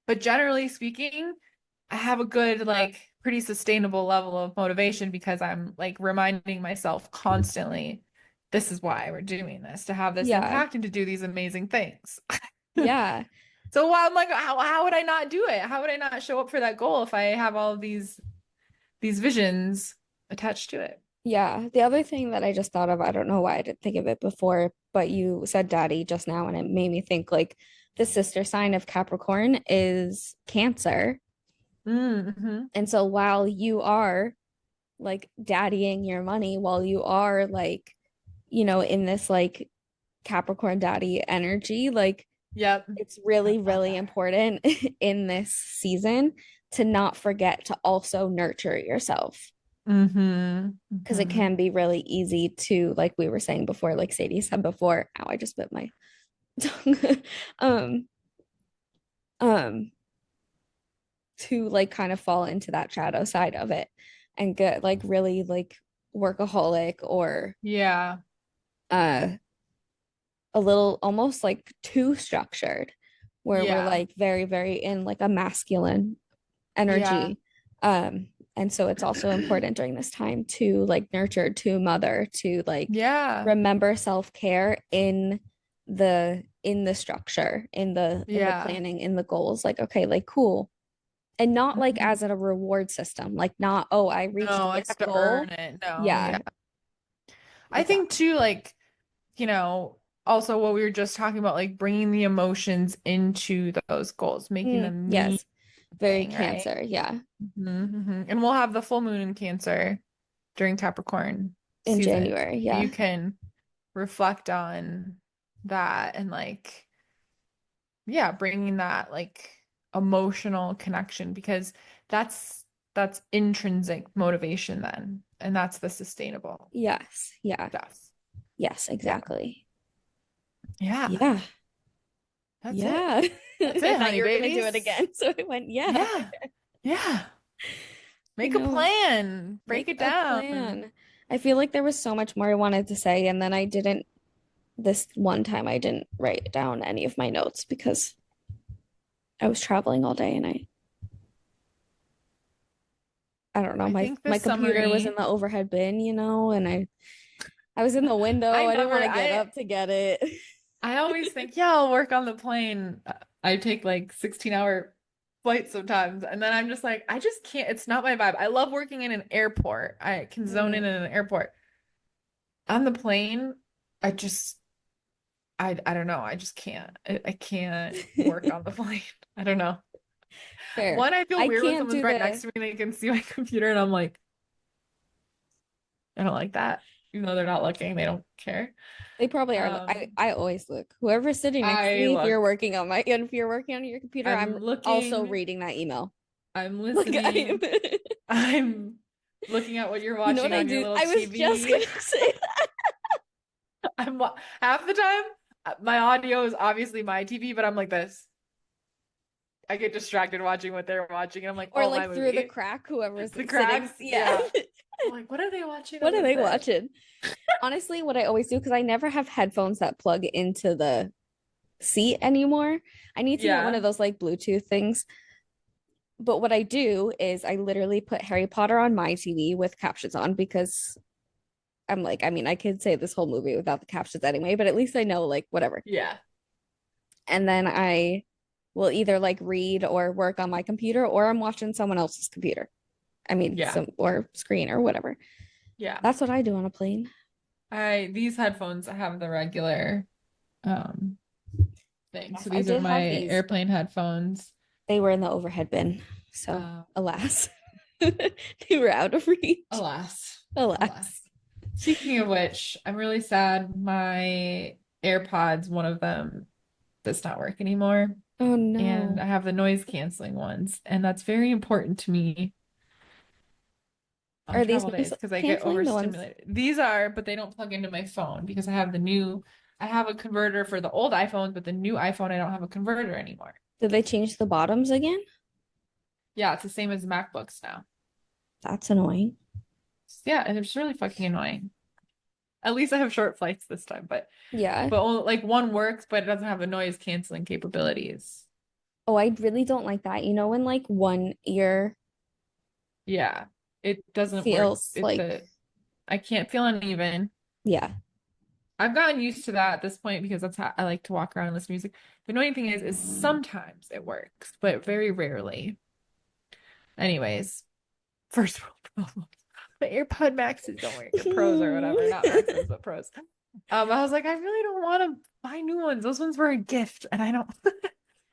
but generally speaking, I have a good, like, pretty sustainable level of motivation because I'm like reminding myself constantly, this is why we're doing this, to have this Yeah. impact and to do these amazing things. Yeah. So while I'm like, how would I not do it? How would I not show up for that goal if I have all of these visions attached to it? Yeah. The other thing that I just thought of, I don't know why I didn't think of it before, but you said daddy just now, and it made me think like the sister sign of Capricorn is Cancer. Mm-hmm. And so while you are like daddying your money, while you are like, in this like Capricorn daddy energy, like Yep. it's I really, love really that. important in this season to not forget to also nurture yourself. Mm-hmm. Because it Mm-hmm. can be really easy to, like we were saying before, like Sadie said before, ow, I just bit my tongue. um, um, to like kind of fall into that shadow side of it and get like really like workaholic or Yeah. uh a little almost like too structured, where we're Yeah. like very, very in like a masculine Yeah. energy. And so it's also important during this time to like nurture, to mother, to like Yeah. remember self-care in the structure, in the Yeah. planning, in the goals. Like, okay, like cool. And not like Mhm. as a reward system, like not, oh, I reached No, I this have to earn goal. it. No, yeah. Yeah, I think exactly. too, like, also what we were just talking about, like bringing the emotions into those goals, making them mean Yes. Very thing, right? Cancer. Yeah. And we'll have the full moon in Cancer during Capricorn In season. January. So you Yeah. can reflect on that and like, yeah, bringing that like emotional connection because that's intrinsic motivation then, and that's the sustainable Yes. Yeah. stuff. Yes, Yeah. exactly. Yeah. Yeah. That's it. Yeah. That's I it, thought honey you were gonna do it babies. again. So I went, yeah. Yeah. Yeah. I Make a know. plan. Break Make it a down. plan. I feel like there was so much more I wanted to say, and then I didn't this one time I didn't write down any of my notes because I was traveling all day and I don't know, I my think the my computer was in summary, the overhead bin, and I was in the window. I I didn't never, want to get up to get it. I always think, yeah, I'll work on the plane. I take like 16-hour flights sometimes. And then I'm just like, I just can't. It's not my vibe. I love working in an airport. I can zone in Mm. an airport. On the plane, I just, I don't know. I just can't. I can't work on the plane. I don't know. Fair. One, I feel I weird when can't someone's do right next the to me and they can see my computer and I'm like, I don't like that. Even though they're not looking, they don't care. They probably are. Um, I always look. Whoever's sitting next to I me, if you're look. working on my and if you're working on your computer, I'm I'm also looking. reading that email. I'm Like I'm listening. I'm looking at what you're You know what watching I on your do? little I was just TV. gonna say that. Half the time, my audio is obviously my TV, but I'm like this. I get distracted watching what they're watching, and I'm like, Or oh, my like through the movie. crack, whoever's The sitting. cracks, Yeah. yeah. I'm like, what are they watching What that are is they this? watching? Honestly, what I always do, because I never have headphones that plug into the seat anymore. I need to get one of Yeah, those like Bluetooth things. But what I do is I literally put Harry Potter on my TV with captions on because I'm like, I mean, I could say this whole movie without the captions anyway, but at least I know like whatever. yeah, And then I will either like read or work on my computer or I'm watching someone else's computer. I mean, yeah, some or screen or whatever. yeah. That's what I do on a plane. These headphones, I have the regular um thing. Yes, So I these are did my have these. airplane headphones. They were in the overhead bin. So, Uh, alas, they were out of reach. alas, Alas. alas. Speaking of which, I'm really sad. My AirPods, one of them does not work anymore. Oh And no. I have the noise canceling ones. And that's very important to me on Are these travel noise days because I get canceling the ones? overstimulated. These are, but they don't plug into my phone because I have a converter for the old iPhones, but the new iPhone, I don't have a converter anymore. Did they change the bottoms again? Yeah, it's the same as MacBooks now. That's annoying. Yeah, and it's really fucking annoying. At least I have short flights this time, Yeah. but only, like one works, but it doesn't have the noise canceling capabilities. Oh, I really don't like that. You know, when like one ear Yeah, it doesn't work. feels like, I can't feel uneven. yeah. I've gotten used to that at this point because that's how I like to walk around and listen to music. The annoying thing is sometimes it works, but very rarely. Anyways, first world problems. The AirPod Maxes don't work, or Pros or whatever, not Maxes, but Pros. I was like, I really don't want to buy new ones. Those ones were a gift, and I don't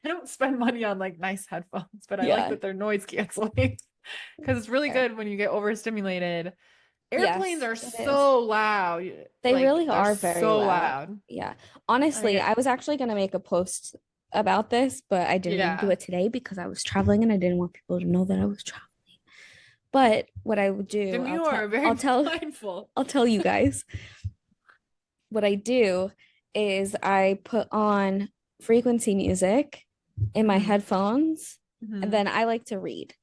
I don't spend money on like nice headphones, but I like Yeah. that they're noise canceling because it's really Fair. good when you get overstimulated. Airplanes Yes, are it is. so loud. They Like really they're are very so loud. loud. Yeah. I Honestly, I get was actually going to make a post about this, but I didn't want to do yeah. it today because I was traveling and I didn't want people to know that I was traveling. But what I would do, Demure, very mindful. I'll tell you guys. What I do is I put on frequency music in my Hmm. headphones and Hmm. then I like to read.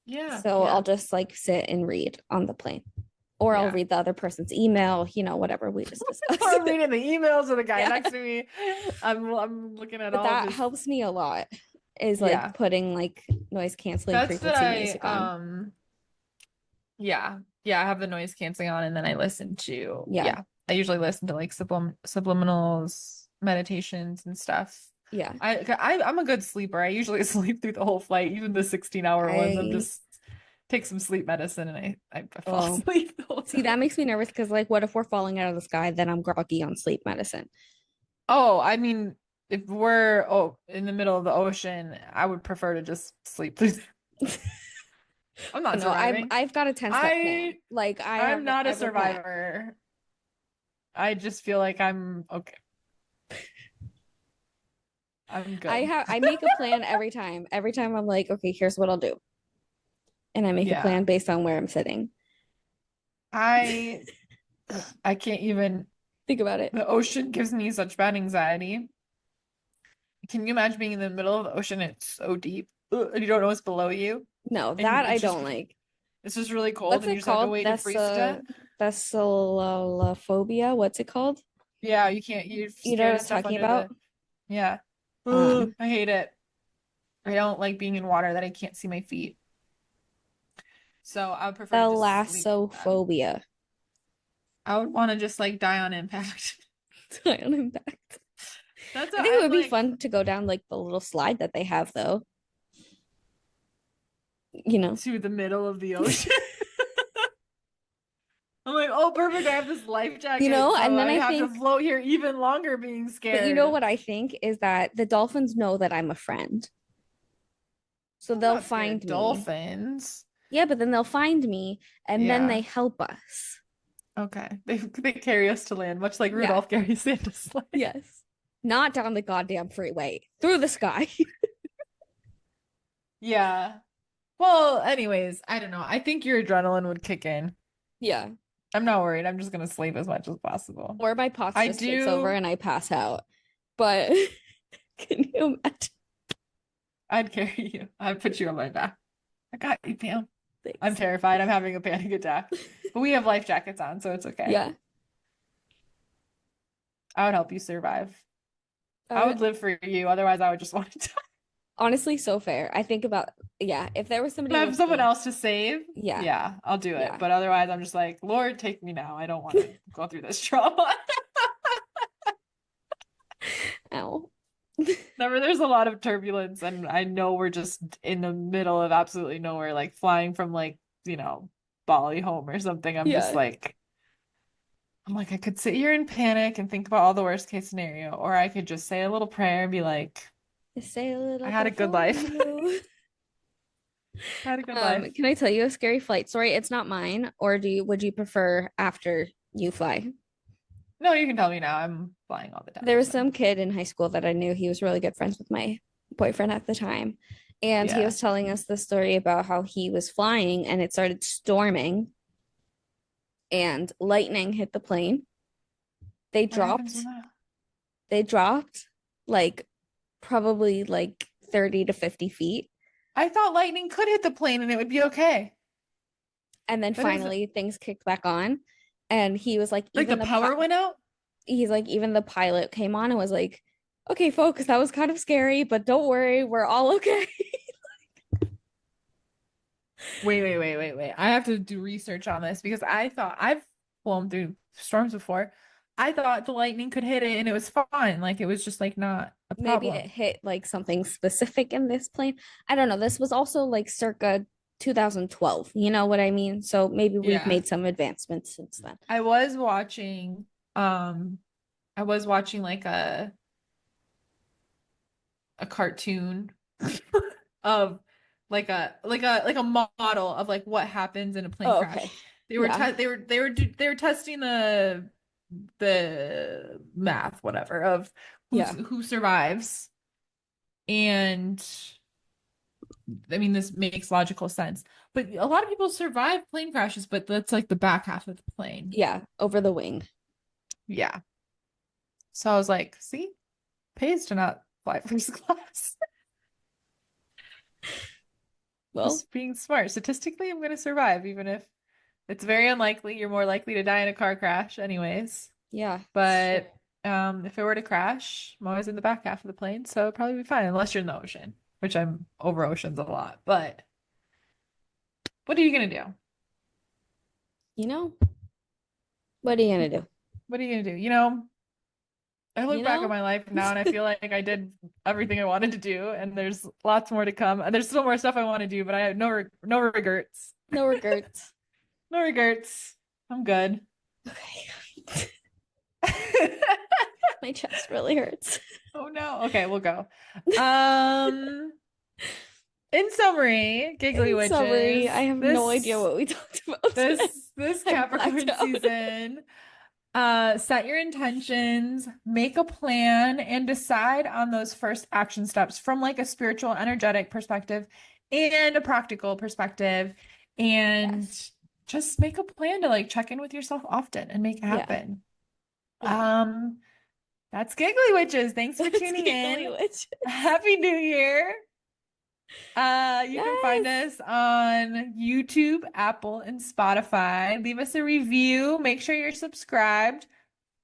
Yeah, So I'll yeah, just like sit and read on the plane. Or I'll yeah. read the other person's email, whatever we just discussed. I'm reading the emails of the guy Yeah. next to me. I'm looking at But all of that his helps me a lot is like yeah. putting like noise canceling That's what frequency music on. Yeah. Yeah, I have the noise canceling on and then I listen to, Yeah. yeah. I usually listen to like subliminals, meditations and stuff. Yeah. I'm a good sleeper. I usually sleep through the whole flight, even the 16-hour ones. I'm I just take some sleep medicine and I fall oh asleep the whole see time. that makes me nervous because like what if we're falling out of the sky? Then I'm groggy on sleep medicine. Oh, I mean, if we're in the middle of the ocean, I would prefer to just sleep through. I'm Oh not no, I've surviving. I've got a 10-step plan. I Like I'm not I a have a plan. survivor. I just feel like I'm okay. I'm good. I make a plan every time. Every time I'm like, okay, here's what I'll do. And I make a Yeah. plan based on where I'm sitting. I I can't even Think about it. the ocean gives me such bad anxiety. Can you imagine being in the middle of the ocean? It's so deep. And you don't know what's below you. No, And that I it's just don't like. really cold What's and you it just have to called? wait to freeze to death. Thessalophobia. What's it called? Yeah, you can't you're You know scared what of I'm stuff talking under about? the yeah. Um, I hate it. I don't like being in water that I can't see my feet. So I would prefer to just sleep through that. thalassophobia. I would want to just like die on impact. Ion impact. That's I what think it I'm would be like fun to go down like the little slide that they have though. You know. to the middle of the ocean. I'm like, oh, perfect. I have this life You jacket, know, so and then I I have to think, float here even longer being but you know scared. what I think is that the dolphins know that I'm a friend. So I'm they'll not scared find of me. dolphins. Yeah, but then they'll find me and then they Yeah. help us. Okay. They carry us to land, much like Yeah. Rudolph carries Santa's sleigh. Yes. Not down the goddamn freeway, through the sky. Yeah. Well, anyways, I don't know. I think your adrenaline would kick in. Yeah. I'm not worried. I'm just gonna sleep as much as possible. Or my POTS I just takes over do. and I pass out. But can you imagine? I'd carry you. I'd put you on my back. I got you, Pam. I'm Thanks. terrified. I'm having a panic attack. But we have life jackets on, so it's okay. Yeah. I would help you survive. I I would would live for you. Otherwise, I would just want to die. honestly so fair. I think about yeah, if there was If somebody I have with someone me, else to save, yeah, yeah, I'll do it. yeah. But otherwise, I'm just like, Lord, take me now. I don't want to go through this trauma. Ow. Remember, there's a lot of turbulence, and I know we're just in the middle of absolutely nowhere, like flying from like, Bali home or something. Yeah. I'm like, I could sit here in panic and think about all the worst case scenario, or I could just say a little prayer and be like, Say a I little had a prayer good for life. you. I had a good life. Can I tell you a scary flight story? It's not mine, or would you prefer after you fly? No, you can tell me now. I'm flying all the time. There It's was fine. some kid in high school that I knew. He was really good friends with my boyfriend at the time. And he Yeah. was telling us the story about how he was flying and it started storming and lightning hit the plane. They What happens when dropped, that? they dropped like probably like 30 to 50 feet. I thought lightning could hit the plane and it would be okay. And then That is finally things kicked back on. And he was like, like the power went out. he's like, even the pilot came on and was like, okay, folks, that was kind of scary, but don't worry, we're all okay. Wait. I have to do research on this because I thought I've flown through storms before. I thought the lightning could hit it and it was fine. Like it was just like not a Maybe it problem. hit like something specific in this plane. I don't know. This was also like circa 2012. You know what I mean? So maybe we've Yeah. made some advancements since then. I was watching um I was watching like a cartoon of like a model of like what happens in a plane Oh, crash. okay. They were Yeah. te they were testing the math whatever of Yeah. who survives. And I mean this makes logical sense. But a lot of people survive plane crashes, but that's like the back half of the plane. Yeah. Over the wing. Yeah. So I was like, see, pays to not fly first class. Well, Just being smart. Statistically, I'm going to survive, even if it's very unlikely. You're more likely to die in a car crash, anyways. yeah. But if it were to crash, I'm always in the back half of the plane, so it'd probably be fine, unless you're in the ocean, which I'm over oceans a lot. But what are you going to do? You know, what are you gonna do? What are you gonna do? I You look back at know? my life now and I feel like I did everything I wanted to do, and there's lots more to come. And there's still more stuff I want to do, but I have no regrets. No regrets. No regrets. I'm good. Okay. My chest really hurts. Oh no. Okay, we'll go. Um, in summary, Giggly In summary, I Witches, have no idea what we talked about today. this I blacked Capricorn out. season, set your intentions, make a plan, and decide on those first action steps from like a spiritual, energetic perspective and a practical perspective, and Yes. just make a plan to like check in with yourself often and make it Yeah. happen. Yeah. Um, that's Giggly Witches. Thanks for That's tuning giggly in. witches. Happy New Year. You can find Yes. us on YouTube, Apple, and Spotify. Leave us a review. Make sure you're subscribed.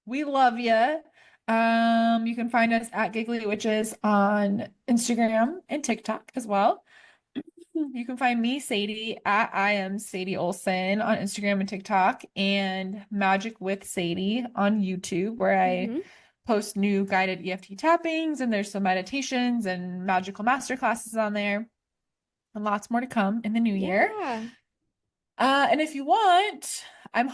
We love you. You can find us at Giggly Witches on Instagram and TikTok as well. You can find me, Sadie, at I am Sadie Olson on Instagram and TikTok, and Magic with Sadie on YouTube, where I Hmm. post new guided EFT tappings, and there's some meditations and magical master classes on there, and lots more to come in the new year. Yeah. And if you want, I'm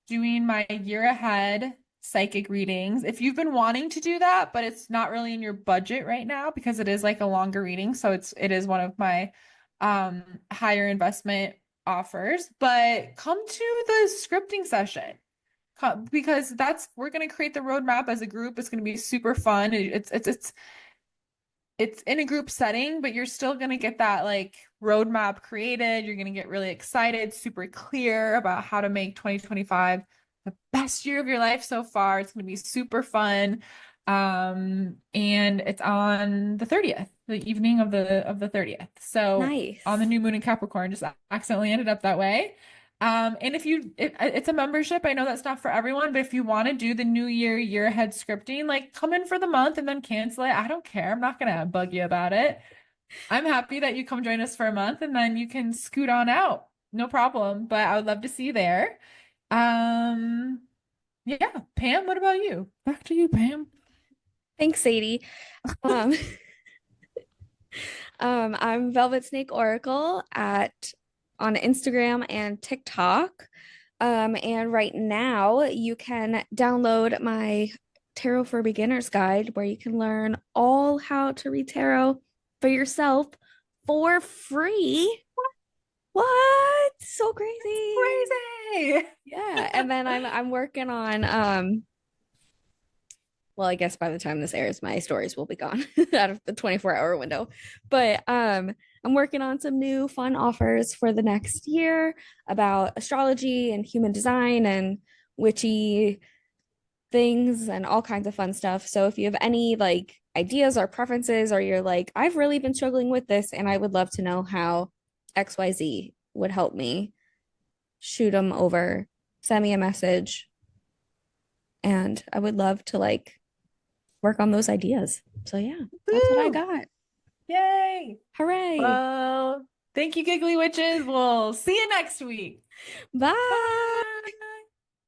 doing my year ahead psychic readings. If you've been wanting to do that, but it's not really in your budget right now because it is like a longer reading, so it is one of my higher investment offers. But come to the scripting session. Because we're going to create the roadmap as a group. It's going to be super fun. It's in a group setting, but you're still going to get that like roadmap created. You're going to get really excited, super clear about how to make 2025 the best year of your life so far. It's going to be super fun. And it's on the 30th, the evening of the 30th. So on the Nice. new moon in Capricorn, just accidentally ended up that way. And it's a membership. I know that's not for everyone, but if you want to do the new year ahead scripting, like come in for the month and then cancel it. I don't care. I'm not gonna bug you about it. I'm happy that you come join us for a month and then you can scoot on out. No problem. But I would love to see you there. Um, yeah, Pam, what about you? Back to you, Pam. Thanks, Sadie. Um, I'm Velvet Snake Oracle at on Instagram and TikTok. And right now you can download my Tarot for Beginners guide where you can learn all how to read tarot for yourself for free. What? So crazy. Crazy. Yeah. And then I'm working on well, I guess by the time this airs, my stories will be gone out of the 24-hour window. But I'm working on some new fun offers for the next year about astrology and human design and witchy things and all kinds of fun stuff. So if you have any like ideas or preferences, or you're like, I've really been struggling with this and I would love to know how XYZ would help me, shoot them over, send me a message. And I would love to like work on those ideas. So yeah, that's what I Woo! got. Yay. Hooray. Well, thank you, Giggly Witches. We'll see you next week. Bye. Bye.